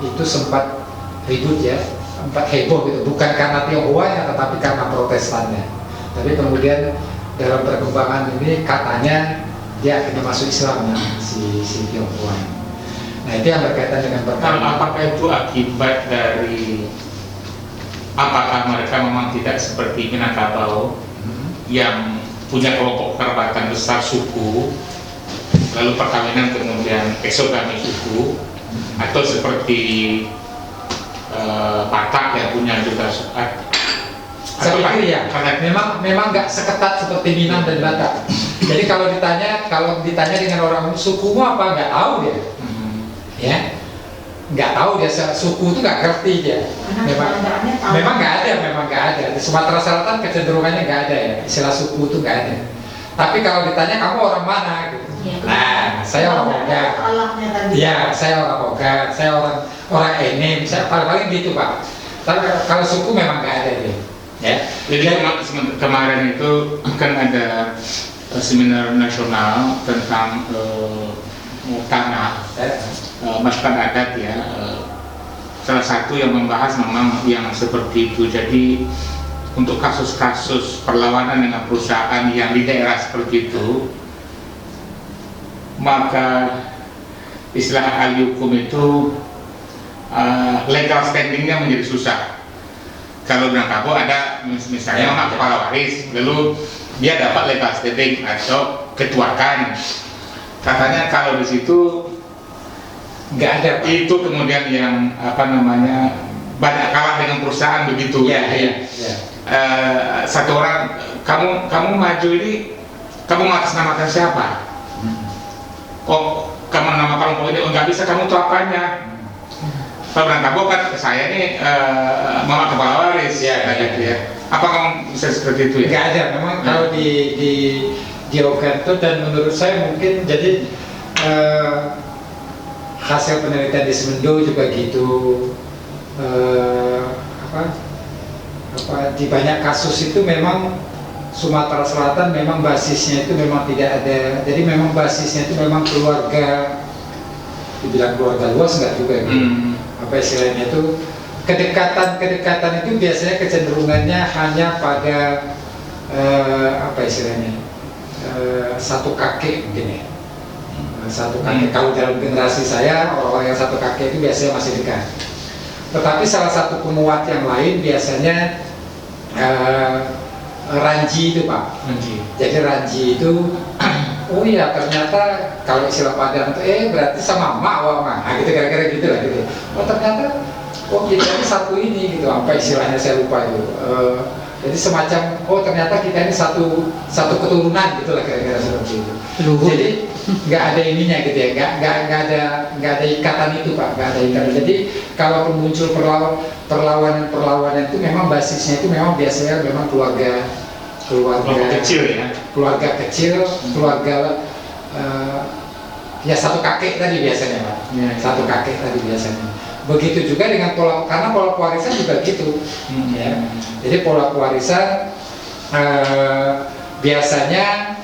itu sempat ribut ya, sempat heboh gitu, bukan karena Tionghoanya tetapi karena Protestannya. Tapi kemudian dalam perkembangan ini katanya dia akhirnya masuk Islam ya, si Tionghoa. Nah itu yang berkaitan dengan perkawin. Apakah itu akibat dari apakah mereka memang tidak seperti Minangkabau yang punya kelompok kerabatan besar suku, lalu perkawinan kemudian eksogami suku, atau seperti Batak yang punya juga suku? Saya pikir ya, memang nggak seketat seperti Minang dan Batak. Jadi kalau ditanya dengan orang sukumu apa nggak tahu dia, ya. nggak tahu dia suku itu nggak ngerti dia. Memang nggak ada. Di Sumatera Selatan kecenderungannya nggak ada ya, istilah suku itu nggak ada. Tapi kalau ditanya kamu orang mana, gitu. Nah, saya orang Ogan. Iya, saya orang Ogan. Saya orang Enim. Saya paling gitu Pak. Tapi kalau suku memang nggak ada dia. Ya. Jadi kemarin itu kan ada seminar nasional tentang tanah, masyarakat adat ya. Salah satu yang membahas memang yang seperti itu. Jadi untuk kasus-kasus perlawanan dengan perusahaan yang di daerah seperti itu, maka istilah ahli hukum itu legal standingnya menjadi susah. Kalau Minangkabau ada misalnya nama kepala waris, lalu dia dapat legal standing atau ketuakan. Katanya kalau di situ Nggak ada Pak. itu kemudian yang banyak kalah dengan perusahaan begitu. Iya. Satu orang, kamu maju ini, kamu mengatasnamakan siapa? Oh, kamu menamakan kelompok ini, nggak bisa, kamu tuh apanya? Kalau Minangkabau kan saya ini mama kepala waris, gitu ya. Apa kamu bisa seperti itu ya? Nggak ada. Memang kalau di Ogan itu, dan menurut saya mungkin jadi hasil penelitian di Semendo juga gitu. Di banyak kasus itu memang Sumatera Selatan memang basisnya itu memang tidak ada. Jadi memang basisnya itu memang keluarga, dibilang keluarga luas nggak juga gitu. Apa istilahnya itu, kedekatan itu biasanya kecenderungannya hanya pada satu kakek mungkin ya. Satu kakek. Kalau dalam generasi saya, orang-orang yang satu kakek itu biasanya masih dekat. Tetapi salah satu penguat yang lain biasanya ranji itu Pak. Jadi ranji itu oh iya, ternyata kalau istilah Padang itu berarti sama emak wama. Nah gitu, kira-kira gitu lah gitu. Oh ternyata kita ini satu ini gitu, apa istilahnya saya lupa itu. Jadi semacam ternyata kita ini satu keturunan gitu lah, kira-kira seperti itu. Jadi nggak ada ininya gitu ya, nggak ada ikatan itu Pak, nggak ada ikatan. Jadi kalau muncul perlawanan itu memang basisnya itu memang biasanya memang keluarga kecil ya. Keluarga kecil, keluarga ya satu kakek tadi biasanya Pak. Satu kakek tadi biasanya. Begitu juga dengan karena pola pewarisan juga gitu. Ya. Jadi pola pewarisan biasanya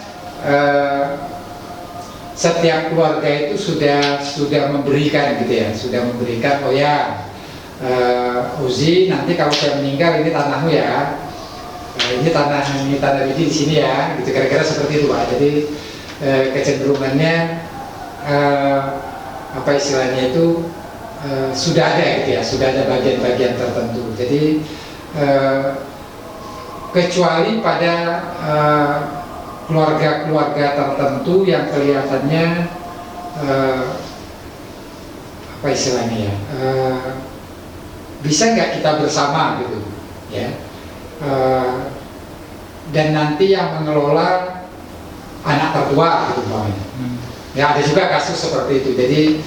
setiap keluarga itu sudah memberikan gitu ya, sudah memberikan Uzi, nanti kalau saya meninggal ini tanahmu ya. Ini tanah Widi di sini ya, gitu, kira-kira seperti itu Pak. Jadi kecenderungannya apa istilahnya itu sudah ada gitu ya, sudah ada bagian-bagian tertentu. Jadi kecuali pada keluarga-keluarga tertentu yang kelihatannya apa istilahnya ya, bisa nggak kita bersama gitu ya. Dan nanti yang mengelola anak tertua gitu umpamanya. Ya ada juga kasus seperti itu. Jadi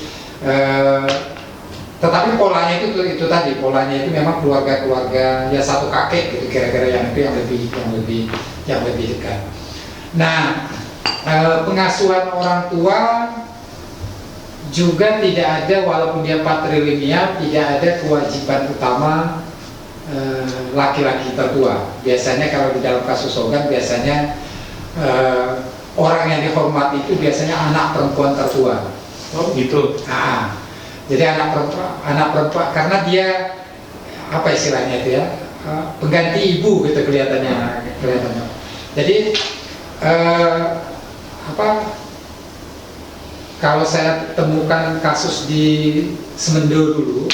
tetapi polanya itu tadi, polanya itu memang keluarga-keluarga ya satu kakek gitu, kira-kira yang lebih dekat. Nah, pengasuhan orang tua juga tidak ada, walaupun dia patrilineal, tidak ada kewajiban utama laki-laki tertua. Biasanya kalau di dalam kasus Ogan biasanya orang yang dihormati itu biasanya anak perempuan tertua. Oh gitu. Jadi anak perempuan karena dia apa istilahnya itu ya, pengganti ibu gitu kelihatannya. Jadi kalau saya temukan kasus di Semendo dulu,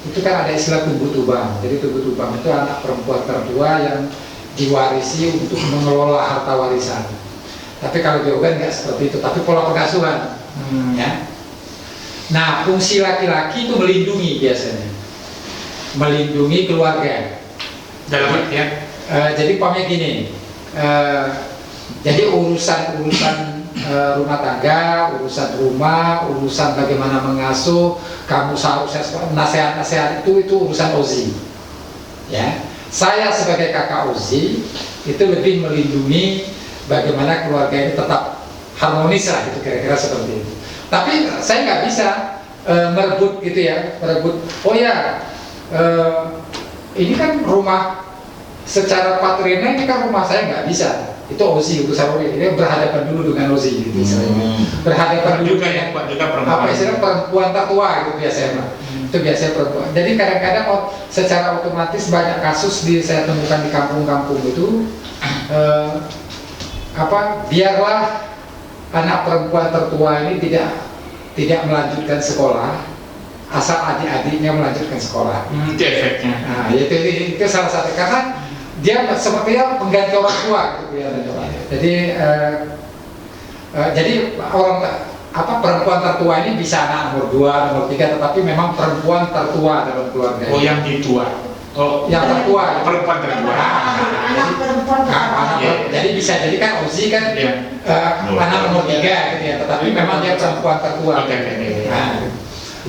itu kan ada istilah tubuh tubang. Jadi tubuh tubang itu anak perempuan tertua yang diwarisi untuk mengelola harta warisan. Tapi kalau di Ogan nggak seperti itu, tapi pola pengasuhan. Ya. Nah, fungsi laki-laki itu melindungi biasanya, melindungi keluarga. Dalam artian? Jadi umpamanya gini, jadi urusan rumah tangga, urusan rumah, urusan bagaimana mengasuh, kamu seharusnya nasihat-nasihat itu urusan Ozi. Ya, saya sebagai kakak Ozi itu lebih melindungi bagaimana keluarga ini tetap harmonis lah, itu kira-kira seperti itu. Tapi saya nggak bisa merebut gitu ya, merebut. Oh ya, ini kan rumah secara patrina, ini kan rumah saya, nggak bisa. Itu Ozi, urusan Ozi. Ini berhadapan dulu dengan Ozi gitu. Berhadapan dulu dengan apa istilah perempuan tertua itu biasanya. Itu biasanya perempuan. Jadi kadang-kadang secara otomatis banyak kasus saya temukan di kampung-kampung itu biarlah anak perempuan tertua ini tidak melanjutkan sekolah, asal adik-adiknya melanjutkan sekolah. Itu efeknya. Nah, itu salah satu, karena dia sepertinya pengganti orang tua gitu ya. Jadi perempuan tertua ini bisa anak nomor 2, nomor 3, tetapi memang perempuan tertua dalam keluarga. Oh, yang ditua. Oh, yang tertua, perempuan tertua. Jadi bisa jadi kan Ozi kan anak nomor 3 gitu ya, tetapi memang dia perempuan tertua.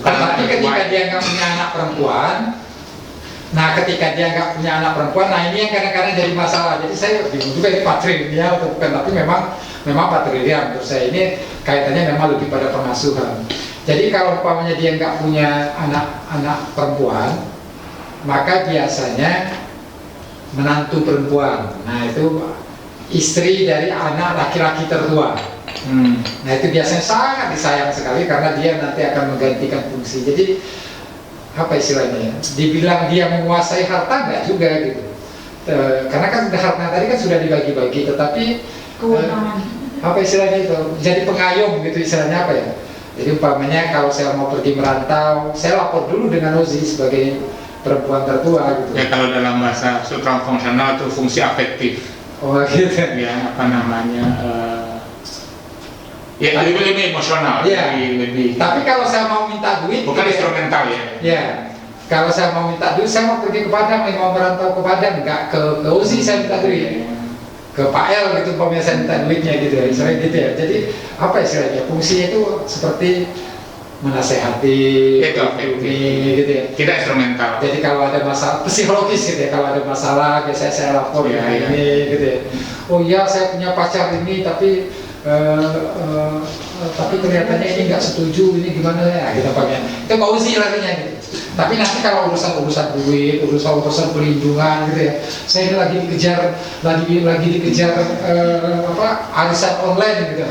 Tapi ketika dia nggak punya anak perempuan, nah ini yang kadang-kadang jadi masalah. Jadi saya bingung juga ini patrilineal atau bukan, tapi memang patrilineal menurut saya. Ini kaitannya memang lebih pada pengasuhan. Jadi kalau umpamanya dia nggak punya anak perempuan, maka biasanya menantu perempuan. Nah itu istri dari anak laki-laki tertua. Nah itu biasanya sangat disayang sekali karena dia nanti akan menggantikan fungsi. Jadi apa istilahnya ya? Dibilang dia menguasai harta enggak juga gitu. Karena kan harta tadi kan sudah dibagi-bagi, tetapi apa istilahnya itu? Jadi pengayom gitu istilahnya apa ya? Jadi umpamanya kalau saya mau pergi merantau, saya lapor dulu dengan Ozi sebagai perempuan tertua gitu. Ya kalau dalam bahasa sutra fungsional itu fungsi afektif. Oh gitu. Ya apa namanya? Ya lebih emosional. Ya. Lebih. Tapi kalau saya mau minta duit, bukan gitu instrumental ya. Ya. Kalau saya mau minta duit, saya mau pergi ke Padang, mau merantau ke Padang, nggak ke Ozi saya minta duit. Ke Pak El gitu, umpamanya saya minta duitnya gitu ya, misalnya gitu ya. Jadi apa istilahnya? Fungsinya itu seperti menasehati, gitu ya. Tidak instrumental. Jadi kalau ada masalah psikologis gitu ya, kalau ada masalah biasanya saya lapor ini gitu ya. Oh iya saya punya pacar ini tapi kelihatannya ini nggak setuju, ini gimana ya kita pakai itu nggak usah larinya gitu. Tapi nanti kalau urusan duit, urusan pelindungan gitu ya, saya ini lagi dikejar arisan online gitu,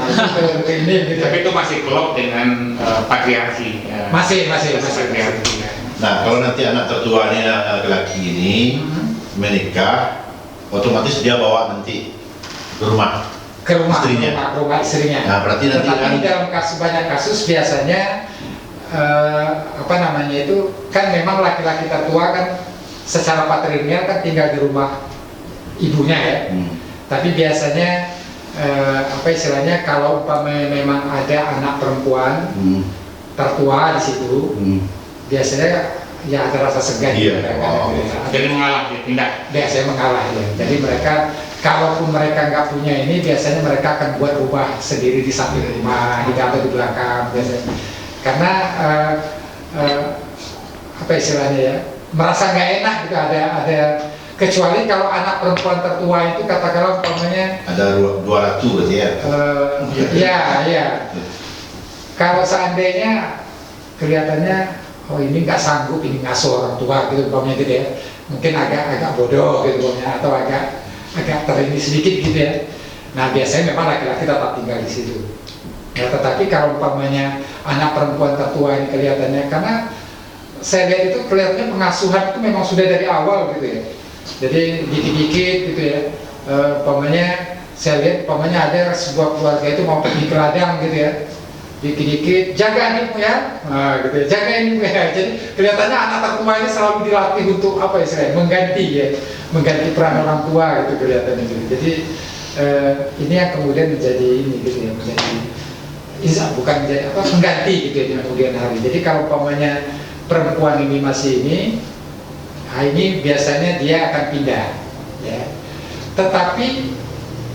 ini gitu. Tapi itu masih klop dengan patriarki. Masih. Patriarki. Nah kalau nanti anak tertua ini laki-laki ini menikah, otomatis dia bawa nanti ke rumah istrinya. Nah, berarti nanti dalam banyak kasus biasanya itu kan memang laki-laki tertua kan secara patrilineal kan tinggal di rumah ibunya ya. Tapi biasanya istilahnya kalau memang ada anak perempuan tertua di situ, biasanya ya ada rasa segan. Jadi mengalah ya, pindah. Biasanya mengalah ya. Jadi mereka kalaupun mereka nggak punya ini, biasanya mereka akan buat rumah sendiri di samping rumah, di atau di belakang biasanya. Karena istilahnya ya, merasa nggak enak gitu ada kecuali kalau anak perempuan tertua itu katakanlah umpamanya ada 200 berarti ya. Iya. Kalau seandainya kelihatannya ini nggak sanggup ini ngasuh orang tua gitu umpamanya gitu ya, mungkin agak bodoh gitu umpamanya, atau agak terini sedikit gitu ya. Nah biasanya memang laki-laki tetap tinggal di situ. Ya, tetapi kalau umpamanya anak perempuan tertua ini kelihatannya, karena saya lihat itu kelihatannya pengasuhan itu memang sudah dari awal gitu ya. Jadi dikit-dikit gitu ya. Umpamanya saya lihat umpamanya ada sebuah keluarga itu mau pergi ke ladang gitu ya. Dikit-dikit jaga anakmu ya, gitu ya, jaga anakmu ya. Jadi kelihatannya anak tertua ini selalu dilatih untuk apa istilahnya, mengganti peran orang tua gitu kelihatannya gitu. Jadi ini yang kemudian menjadi ini gitu ya, bukan menjadi mengganti gitu ya di kemudian hari. Jadi kalau umpamanya perempuan ini masih ini, nah ini biasanya dia akan pindah ya. Tetapi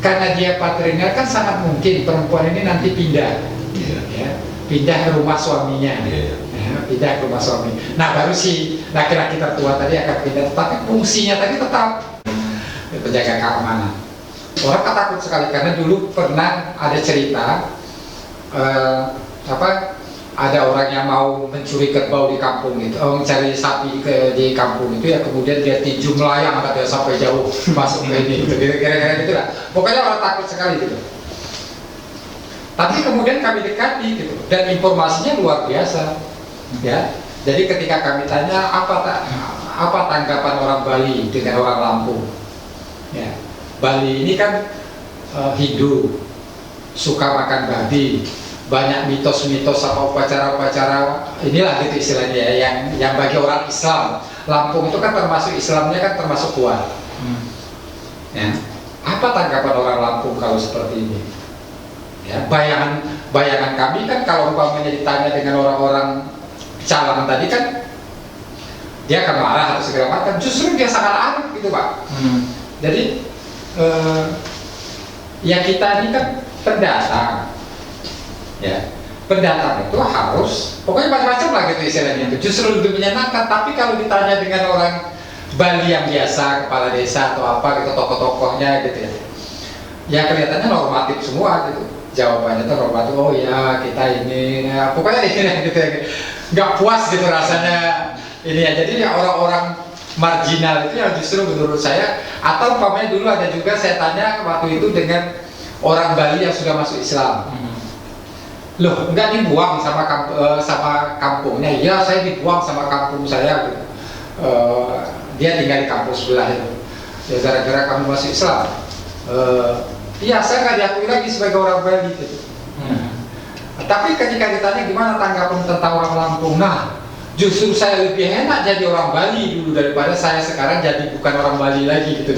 karena dia patrilineal kan sangat mungkin perempuan ini nanti pindah, Iya. ya, pindah ke rumah suaminya, Iya. ya, pindah ke rumah suami. Nah baru si laki-laki tertua tadi akan pindah, tapi fungsinya tadi tetap penjaga keamanan. Orang kan takut sekali karena dulu pernah ada cerita ada orang yang mau mencuri kerbau di kampung itu, mencari sapi di kampung itu ya, kemudian dia tinju melayang katanya sampai jauh masuk ke ini, gitu, kira-kira gitu lah. Pokoknya orang takut sekali gitu. Tapi kemudian kami dekati gitu, dan informasinya luar biasa, ya. Jadi ketika kami tanya apa tanggapan orang Bali dengan orang Lampung, ya. Bali ini kan Hindu, suka makan babi, banyak mitos-mitos apa upacara-upacara inilah gitu istilahnya ya, yang bagi orang Islam. Lampung itu kan termasuk Islamnya kan termasuk kuat. Ya. Apa tanggapan orang Lampung kalau seperti ini? Ya, bayangan kami kan kalau umpamanya ditanya dengan orang-orang Calang tadi kan dia akan marah atau segala macam. Justru dia sangat arif gitu Pak. Jadi ya kita ini kan pendatang. Ya, pendatang itu harus pokoknya macam-macam lah gitu istilahnya itu, justru lebih menyenangkan. Tapi kalau ditanya dengan orang Bali yang biasa, kepala desa atau apa gitu, tokoh-tokohnya gitu ya kelihatannya normatif semua gitu, jawabannya tuh normatif. Oh ya kita ini ya, pokoknya ini gitu ya, nggak puas gitu rasanya ini ya. Jadi ya orang-orang marginal itu yang justru menurut saya, atau umpamanya dulu ada juga saya tanya waktu itu dengan orang Bali yang sudah masuk Islam. Loh, enggak dibuang sama kampungnya? Iya, saya dibuang sama kampung saya gitu. Dia tinggal di kampung sebelah itu. Ya gara-gara kamu masuk Islam. Iya, saya nggak diakui lagi sebagai orang Bali gitu. Tapi ketika ditanya gimana tanggapan tentang orang Lampung, nah justru saya lebih enak jadi orang Bali dulu daripada saya sekarang jadi bukan orang Bali lagi gitu.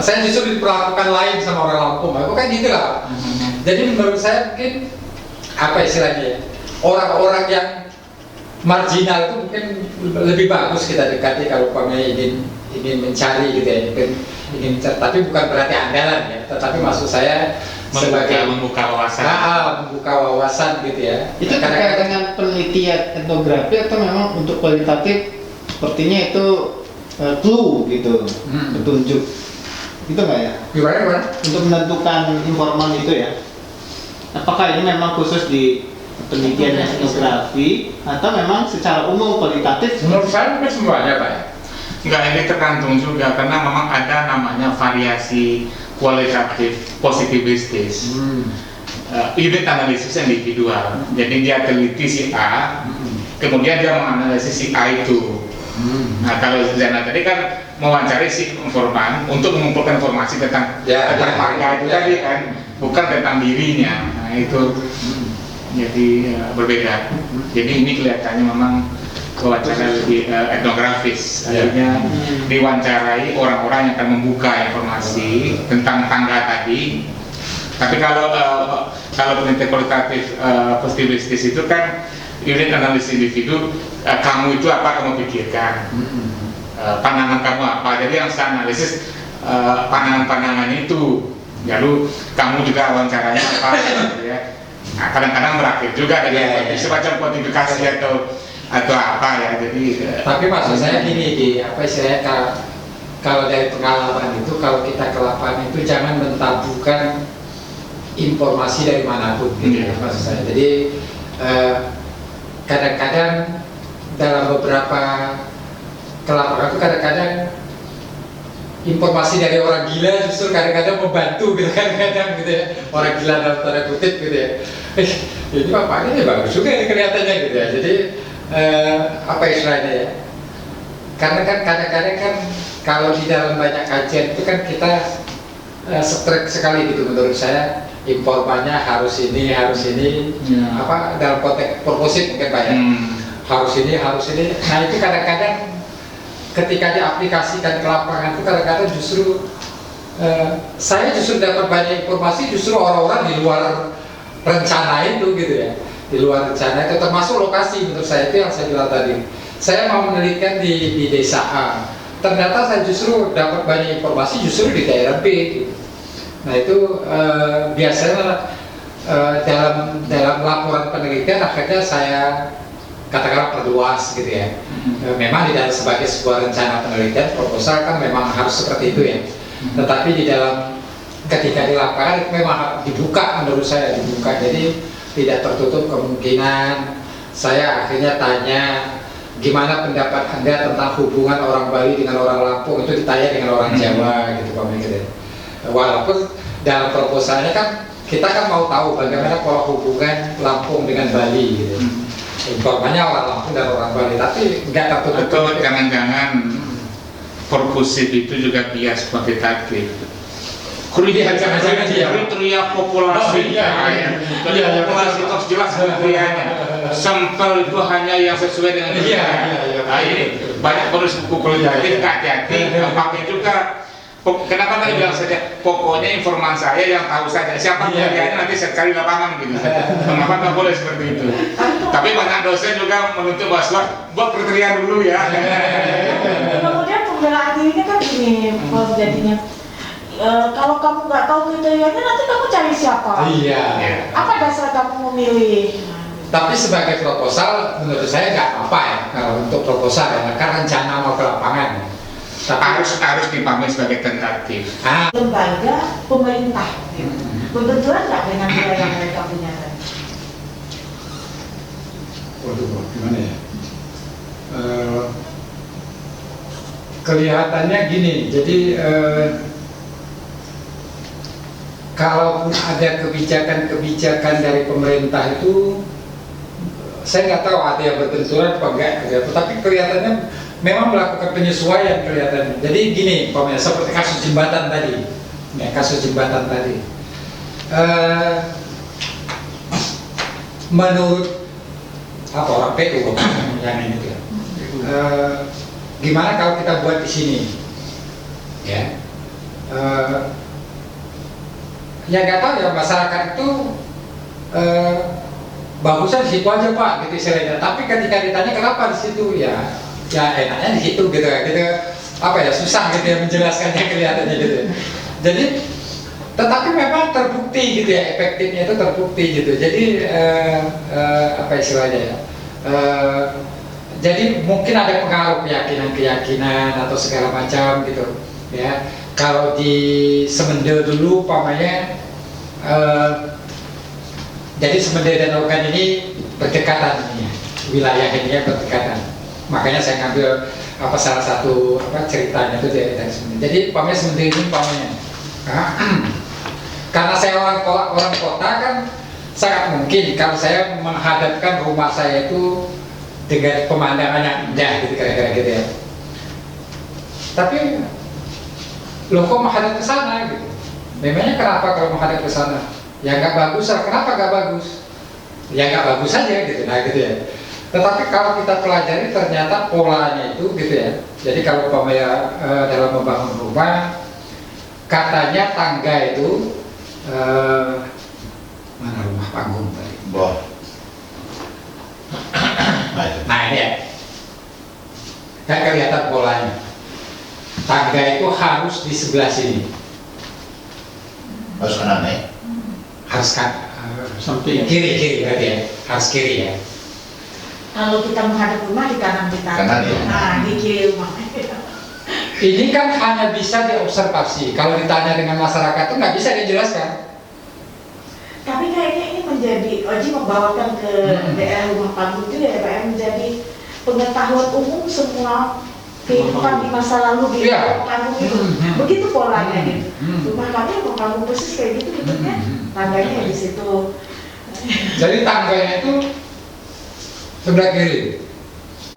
Saya justru diperlakukan lain sama orang Lampung. Pokoknya gitu lah. Jadi menurut saya mungkin apa istilahnya, orang-orang yang marginal itu mungkin lebih bagus kita dekati kalau umpamanya ingin mencari gitu ya, ingin mencari, tapi bukan berarti andalan ya, tetapi maksud saya sebagai membuka wawasan. Membuka wawasan gitu ya. Itu terkait dengan penelitian etnografi atau memang untuk kualitatif sepertinya itu clue gitu, petunjuk itu nggak ya? Gimana? Untuk menentukan informan itu ya, apakah ini memang khusus di penelitian etnografi atau memang secara umum kualitatif? Menurut saya mungkin semuanya Pak. Enggak, ini tergantung juga karena memang ada namanya variasi kualitatif positivistis. Unit analisis individual. Jadi dia teliti si A, kemudian dia menganalisis si A itu. Nah kalau Zana tadi kan mewawancari si informan untuk mengumpulkan informasi tentang tersangka itu tadi kan, bukan tentang dirinya. Nah itu jadi berbeda. Jadi ini kelihatannya memang wawancara lebih etnografis, artinya diwawancarai orang-orang yang akan membuka informasi tentang tangga tadi. Tapi kalau penelitian kualitatif positivistis itu kan unit analisis individu, kamu itu apa kamu pikirkan, pandangan kamu apa. Jadi yang saya analisis pandangan-pandangan itu, lalu kamu juga wawancaranya apa, gitu ya. Nah, kadang-kadang berakhir juga dari semacam kuantifikasi atau apa ya. Jadi tapi maksud saya gini, apa istilahnya, kalau dari pengalaman itu, kalau kita ke lapangan itu jangan mentabukan informasi dari manapun gitu ya, maksud saya. Jadi kadang-kadang dalam beberapa ke lapangan itu kadang-kadang informasi dari orang gila justru kadang-kadang membantu gitu, kadang-kadang gitu ya, orang gila dalam tanda kutip gitu ya. Ini bapaknya ya bagus juga ini kelihatannya gitu ya. Jadi apa istilahnya ya, karena kan kadang-kadang kan kalau di dalam banyak kajian itu kan kita strike sekali gitu menurut saya, informannya harus ini apa dalam konteks purposif mungkin Pak ya, harus ini. Nah itu kadang-kadang ketika diaplikasikan ke lapangan itu kadang-kadang justru saya justru dapat banyak informasi justru orang-orang di luar rencana itu gitu ya, di luar rencana itu, termasuk lokasi. Menurut saya itu yang saya bilang tadi, saya mau menelitikan di desa A, ternyata saya justru dapat banyak informasi justru di daerah B gitu. Nah itu biasanya dalam laporan penelitian akhirnya saya katakanlah perluas gitu ya. Memang di dalam sebagai sebuah rencana penelitian proposal kan memang harus seperti itu ya. Tetapi di dalam ketika di lapangan itu memang dibuka, menurut saya dibuka, jadi tidak tertutup kemungkinan. Saya akhirnya tanya gimana pendapat Anda tentang hubungan orang Bali dengan orang Lampung, itu ditanya dengan orang Jawa gitu Pak Menteri. Walaupun dalam proposalnya kan kita kan mau tahu bagaimana pola hubungan Lampung dengan Bali gitu. Informasinya orang Lampung dan orang Bali, tapi nggak tertutup. Atau jangan-jangan purposive itu juga bias kuantitatif. Kriteria populasi, populasi itu harus jelas kriterianya. Sampel itu hanya yang sesuai dengan nah, ini banyak penulis buku kualitatif, hati-hati. Pakai juga. Kenapa tadi bilang saja? Pokoknya informan saya yang tahu saja. Siapa kriterianya nanti saya cari lapangan gitu. Kenapa nggak boleh seperti itu? Tapi banyak dosen juga menuntut bahwa buat kriteria dulu ya. Kemudian pembelaan dirinya kan gini, kalau jadinya kalau kamu nggak tahu kriterianya nanti kamu cari siapa? Iya. Apa dasar kamu memilih? Tapi sebagai proposal menurut saya nggak apa-apa ya kalau untuk proposal ya, karena rencana mau ke lapangan. Tapi harus dipahami sebagai tentatif. Lembaga pemerintah, kebetulan nggak dengan nilai yang mereka punya tadi? Waduh, gimana ya? Kelihatannya gini, jadi kalaupun ada kebijakan-kebijakan dari pemerintah itu, saya nggak tahu ada yang berbenturan apa enggak, tetapi kelihatannya memang melakukan penyesuaian kelihatannya. Jadi gini, umpamanya seperti kasus jembatan tadi, ya, kasus jembatan tadi. Menurut apa orang PU yang ini ya, gimana kalau kita buat di sini, ya? Ya nggak tahu ya, masyarakat itu bagusnya di situ aja Pak, gitu istilahnya. Tapi ketika ditanya kenapa di situ, ya enaknya di situ gitu apa ya, susah gitu ya menjelaskannya kelihatannya gitu. Jadi tetapi memang terbukti gitu ya, efektifnya itu terbukti gitu. Jadi apa istilahnya ya, jadi mungkin ada pengaruh keyakinan atau segala macam gitu ya. Kalau di Semende dulu pamannya jadi Semende dan Rokan ini berdekatan ini, wilayah ini berdekatan. Makanya saya ngambil salah satu ceritanya itu dari Semende. Jadi pamannya Semende ini pamannya. Karena saya orang kota kan sangat mungkin kalau saya menghadapkan rumah saya itu dengan pemandangan yang indah gitu kira-kira gitu ya. Tapi loh kok menghadap ke sana gitu. Memangnya kenapa kalau menghadap ke sana? Ya nggak bagus lah. Kenapa nggak bagus? Ya nggak bagus saja gitu. Nah gitu ya. Tetapi kalau kita pelajari ternyata polanya itu gitu ya. Jadi kalau umpamanya dalam membangun rumah, katanya tangga itu mana rumah panggung tadi? Boh. Nah ini ya. Kan kelihatan polanya. Tangga itu harus di sebelah sini. Harus kanan ya? Harus kan Samping. kiri berarti ya. Harus kiri ya. Kalau kita menghadap rumah di kanan kita, Kanan, ya. nah di kiri rumah. Ini kan hanya bisa diobservasi. Kalau ditanya dengan masyarakat itu nggak bisa dijelaskan. Tapi kayaknya ini menjadi Oji membawakan ke daerah rumah panggung itu ya Pak, yang menjadi pengetahuan umum semua kehidupan di masa lalu di rumah panggung itu. Begitu polanya gitu. Rumah panggung persis kayak gitu kan. Tangganya di situ. Jadi tangganya itu sebelah kiri.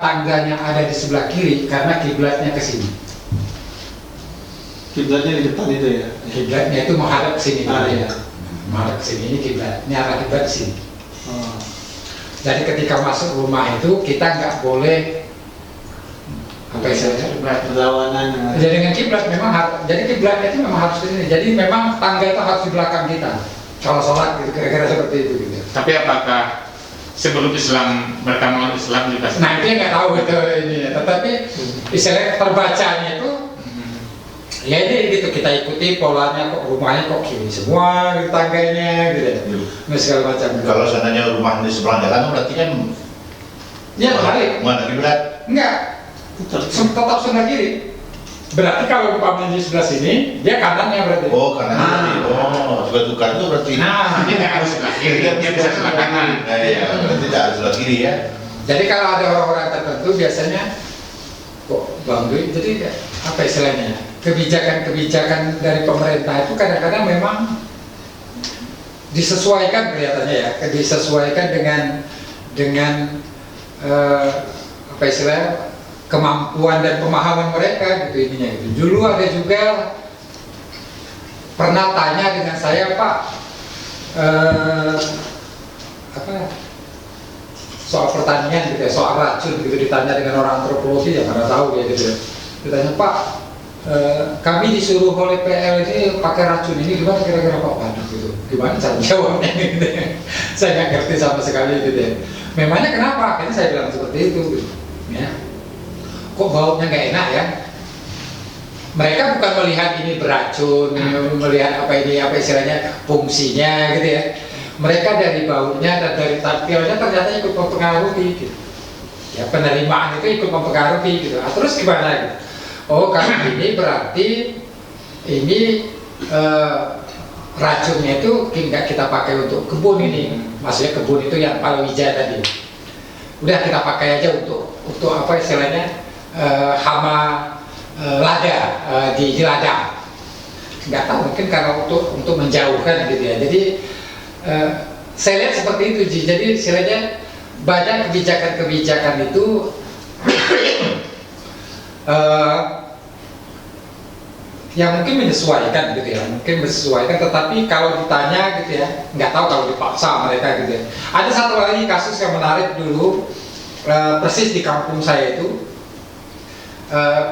Tangganya ada di sebelah kiri karena kiblatnya ke sini. Kiblatnya di depan itu ya. Kiblatnya itu menghadap ke sini. Iya. Menghadap ke sini, ini kiblat. Ini arah kiblat di sini. Jadi ketika masuk rumah itu kita nggak boleh apa istilahnya? Berlawanan. Jadi dengan kiblat memang harus. Jadi kiblatnya itu memang harus ini. Jadi memang tangga itu harus di belakang kita. Kalau sholat gitu, kira-kira seperti itu gitu. Tapi apakah sebelum Islam berkembang Islam juga? Nah itu nggak tahu itu ini. Tetapi istilahnya terbacanya itu Ya ini gitu, kita ikuti polanya, kok rumahnya kok kiri semua gitu, tangganya gitu, segala macam. Kalau seandainya rumah di sebelah jalan berarti kan Ya balik. mana kiblat? Enggak, tetap sebelah kiri. Berarti kalau umpamanya di sebelah sini, dia kanannya berarti. Oh, kanan. Oh, juga tukar itu berarti. Nah, Dia nggak harus sebelah kiri, dia bisa sebelah kanan. Nah, iya, berarti tidak harus sebelah kiri ya. jadi kalau ada orang-orang tertentu biasanya kok Bang Dwi, jadi apa istilahnya? Kebijakan-kebijakan dari pemerintah itu kadang-kadang memang disesuaikan kelihatannya ya, disesuaikan dengan apa istilahnya, kemampuan dan pemahaman mereka gitu ininya gitu. Dulu ada juga pernah tanya dengan saya, Pak, apa soal pertanian gitu ya, soal racun gitu, ditanya dengan orang antropologi yang mana tahu ya gitu. Ditanya, Pak, kami disuruh oleh PL ini pakai racun ini gimana kira-kira Pak? Waduh gitu, gimana cara jawabnya gitu. Saya nggak ngerti sama sekali gitu ya. Memangnya kenapa? Akhirnya saya bilang seperti itu gitu. Ya. Kok baunya nggak enak ya? Mereka bukan melihat ini beracun, melihat apa ini, apa istilahnya, fungsinya gitu ya. Mereka dari baunya dan dari tampilnya ternyata ikut mempengaruhi gitu. Ya, penerimaan itu ikut mempengaruhi gitu. Nah, terus gimana gitu? Oh, kalau ini berarti ini racunnya itu nggak kita pakai untuk kebun ini. Maksudnya kebun itu yang palawija tadi. Udah kita pakai aja untuk apa istilahnya, hama lada di ladang. Nggak tahu, mungkin karena untuk menjauhkan gitu ya. Jadi saya lihat seperti itu, Ji. Jadi istilahnya banyak kebijakan-kebijakan itu yang mungkin menyesuaikan gitu ya, mungkin menyesuaikan, tetapi kalau ditanya gitu ya, nggak tahu kalau dipaksa mereka gitu ya. Ada satu lagi kasus yang menarik dulu, persis di kampung saya itu,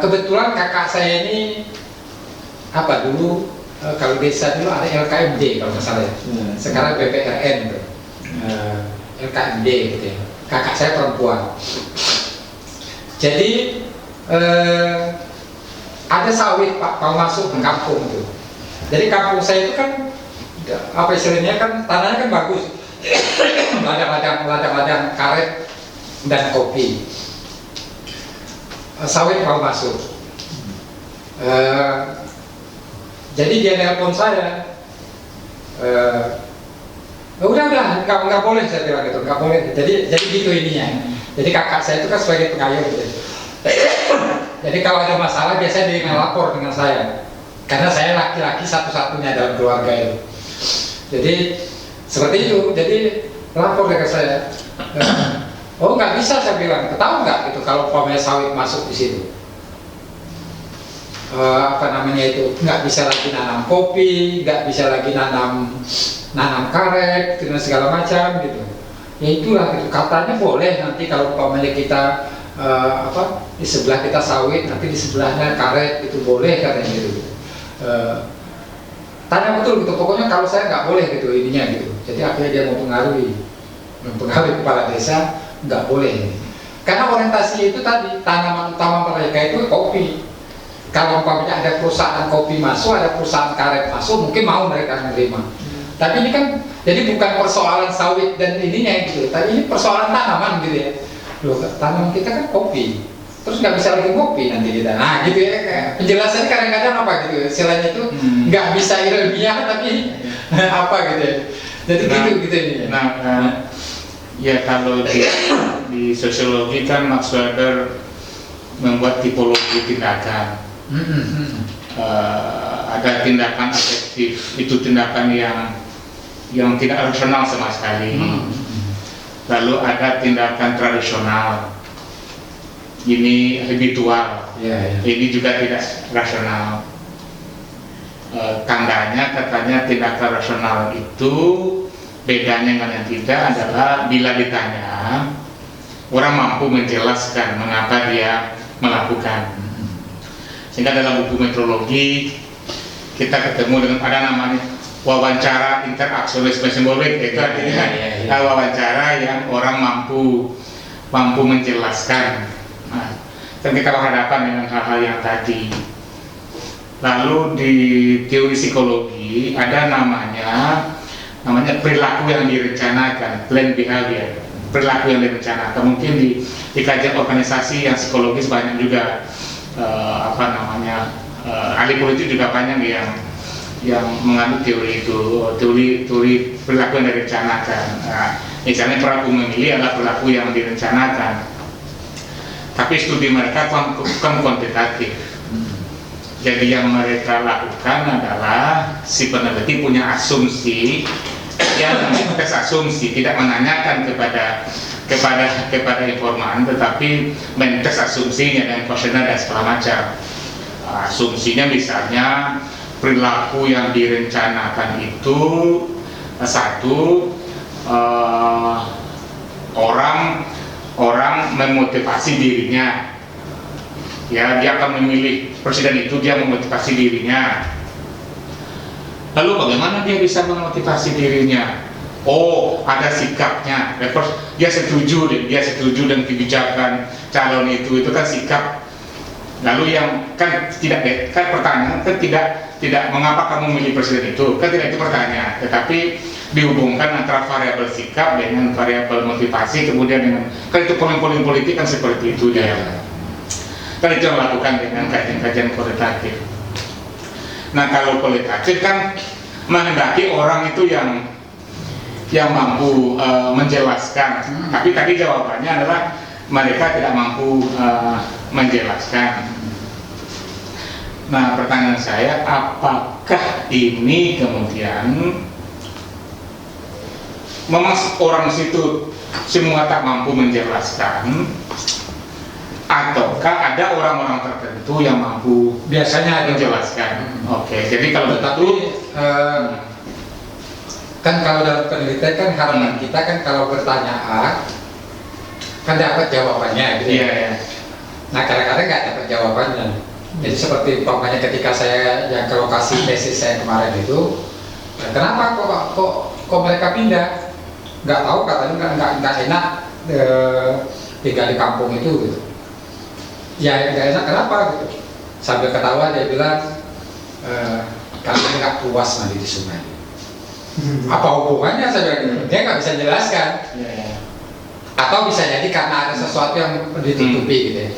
kebetulan kakak saya ini apa dulu, kalau desa dulu ada LKMD kalau nggak salah ya, sekarang BPRN gitu. LKMD gitu ya, kakak saya perempuan. Jadi ada sawit Pak, mau masuk ke kampung itu. Jadi kampung saya itu kan apa istilahnya, kan tanahnya kan bagus, ladang-ladang karet dan kopi. Sawit mau masuk. Jadi dia nelpon saya. Udah nggak boleh, saya bilang gitu, nggak boleh. Jadi gitu ininya. Jadi kakak saya itu kan sebagai pengayuh gitu. Jadi kalau ada masalah biasanya dia ngelapor dengan saya, karena saya laki-laki satu-satunya dalam keluarga itu. Jadi seperti itu. Jadi lapor ke saya. Oh nggak bisa, saya bilang. Tahu nggak itu kalau umpamanya sawit masuk di situ? Apa namanya itu? Nggak bisa lagi nanam kopi, nggak bisa lagi nanam karet dengan segala macam gitu. Ya itulah gitu. Katanya boleh nanti kalau umpamanya kita di sebelah kita sawit, nanti di sebelahnya karet, itu boleh katanya gitu. Tanya betul gitu, pokoknya kalau saya nggak boleh gitu ininya gitu. Jadi akhirnya dia mempengaruhi kepala desa, nggak boleh. Karena orientasi itu tadi, tanaman utama mereka itu kopi. Kalau umpamanya ada perusahaan kopi masuk, ada perusahaan karet masuk, mungkin mau mereka menerima. Tapi ini kan jadi bukan persoalan sawit dan ininya gitu, tapi ini persoalan tanaman gitu ya. Loh, tanaman kita kan kopi, terus nggak bisa lagi kopi nanti kita. Nah gitu ya, kayak penjelasannya kadang-kadang apa gitu, istilahnya itu nggak bisa ilmiah tapi apa gitu ya. Jadi gitu ini. Ya kalau di sosiologi kan Max Weber membuat tipologi tindakan. Ada tindakan afektif, itu tindakan yang tidak rasional sama sekali. Lalu ada tindakan tradisional, ini habitual, ini juga tidak rasional. Tandanya katanya tindakan rasional itu bedanya dengan yang tidak adalah bila ditanya, orang mampu menjelaskan mengapa dia melakukan. Sehingga dalam buku metrologi kita ketemu dengan ada namanya wawancara interaksionisme simbolik, itu artinya wawancara yang orang mampu menjelaskan. Nah, dan kita berhadapan dengan hal-hal yang tadi. Lalu di teori psikologi ada namanya perilaku yang direncanakan, planned behavior, perilaku yang direncanakan. Mungkin di kajian organisasi yang psikologis banyak juga ahli politik juga banyak yang menganut teori itu, teori perilaku yang direncanakan. Misalnya perilaku memilih adalah perilaku yang direncanakan, tapi studi mereka bukan kuantitatif. Jadi yang mereka lakukan adalah si peneliti punya asumsi yang tes asumsi, tidak menanyakan kepada informan, tetapi mentes asumsinya dan kuesioner dan segala macam. Asumsinya misalnya perilaku yang direncanakan itu satu, orang memotivasi dirinya. Ya, dia akan memilih presiden itu, dia memotivasi dirinya. Lalu bagaimana dia bisa memotivasi dirinya? Oh, ada sikapnya. Dia setuju dengan kebijakan calon itu kan sikap. Lalu yang pertanyaan kan tidak mengapa kamu memilih presiden itu, kan tidak itu pertanyaan, tetapi dihubungkan antara variabel sikap dengan variabel motivasi, kemudian dengan kan itu poin-poin politik kan seperti itu dia. Kan itu yang dilakukan dengan kajian-kajian kualitatif. Nah, kalau kualitatif kan menghendaki orang itu yang mampu menjelaskan. Tapi tadi jawabannya adalah mereka tidak mampu menjelaskan. Nah, pertanyaan saya, apakah ini kemudian memang orang situ semua tak mampu menjelaskan, ataukah ada orang-orang tertentu yang mampu Biasanya menjelaskan? Oke, jadi kalau tetapi kan kalau dalam penelitian kan harapan kita kan kalau bertanya A kan dapat jawabannya gitu. Iya, ya. Nah, kadang-kadang nggak dapat jawabannya. Jadi seperti umpamanya ketika saya yang ke lokasi tesis saya kemarin itu, kenapa kok mereka pindah? Nggak tahu, katanya nggak enak tinggal di kampung itu gitu. Ya nggak enak kenapa gitu. Sambil ketawa dia bilang kalian nggak puas mandi di sungai. Apa hubungannya? Saya bilang dia nggak bisa jelaskan. Atau bisa jadi karena ada sesuatu yang ditutupi gitu ya.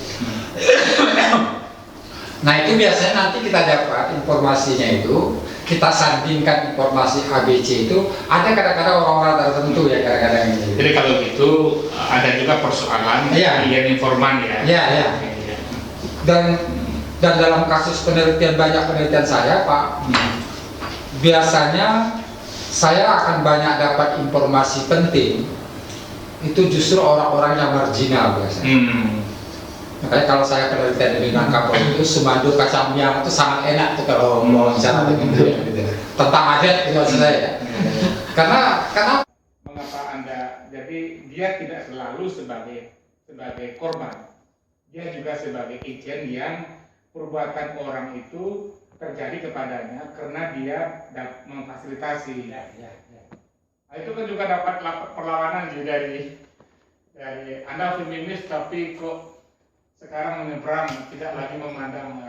Nah, itu biasanya nanti kita dapat informasinya itu, kita sandingkan informasi ABC itu, ada kadang-kadang orang-orang tertentu ya kadang-kadang gitu. Jadi kalau gitu ada juga persoalan pilihan informan ya. Iya, iya. Dan dalam kasus penelitian, banyak penelitian saya Pak, biasanya saya akan banyak dapat informasi penting itu justru orang-orang yang marginal biasanya. Makanya kalau saya penelitian di Minangkabau itu Sumando Kacambiang itu sangat enak tuh kalau mau bicara dengan dia gitu. Tentang adat itu maksud saya. Karena mengapa Anda, jadi dia tidak selalu sebagai korban, dia juga sebagai agent yang perbuatan orang itu terjadi kepadanya karena dia memfasilitasi. Nah, itu kan juga dapat perlawanan juga dari Anda feminis tapi kok sekarang menyeberang, tidak lagi memandang.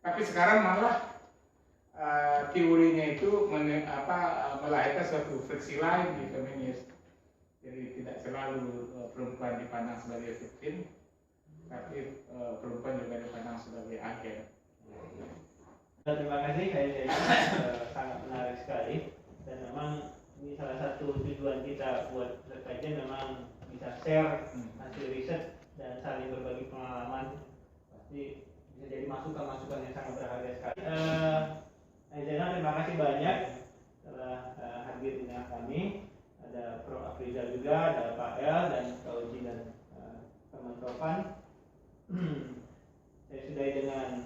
Tapi sekarang malah teorinya itu melahirkan suatu friksi lain di feminis. Jadi tidak selalu perempuan dipandang sebagai victim, tapi perempuan juga dipandang sebagai agen. Terima kasih, sangat menarik sekali. Dan memang ini salah satu tujuan kita buat kajian memang bisa share hasil riset dan saling berbagi pengalaman, pasti bisa jadi masukan-masukan yang sangat berharga sekali. Aizana, terima kasih banyak telah hadir di tengah kami. Ada Prof. Afriza juga, ada Pak El dan Kak Uji dan teman-teman. Saya sudahi dengan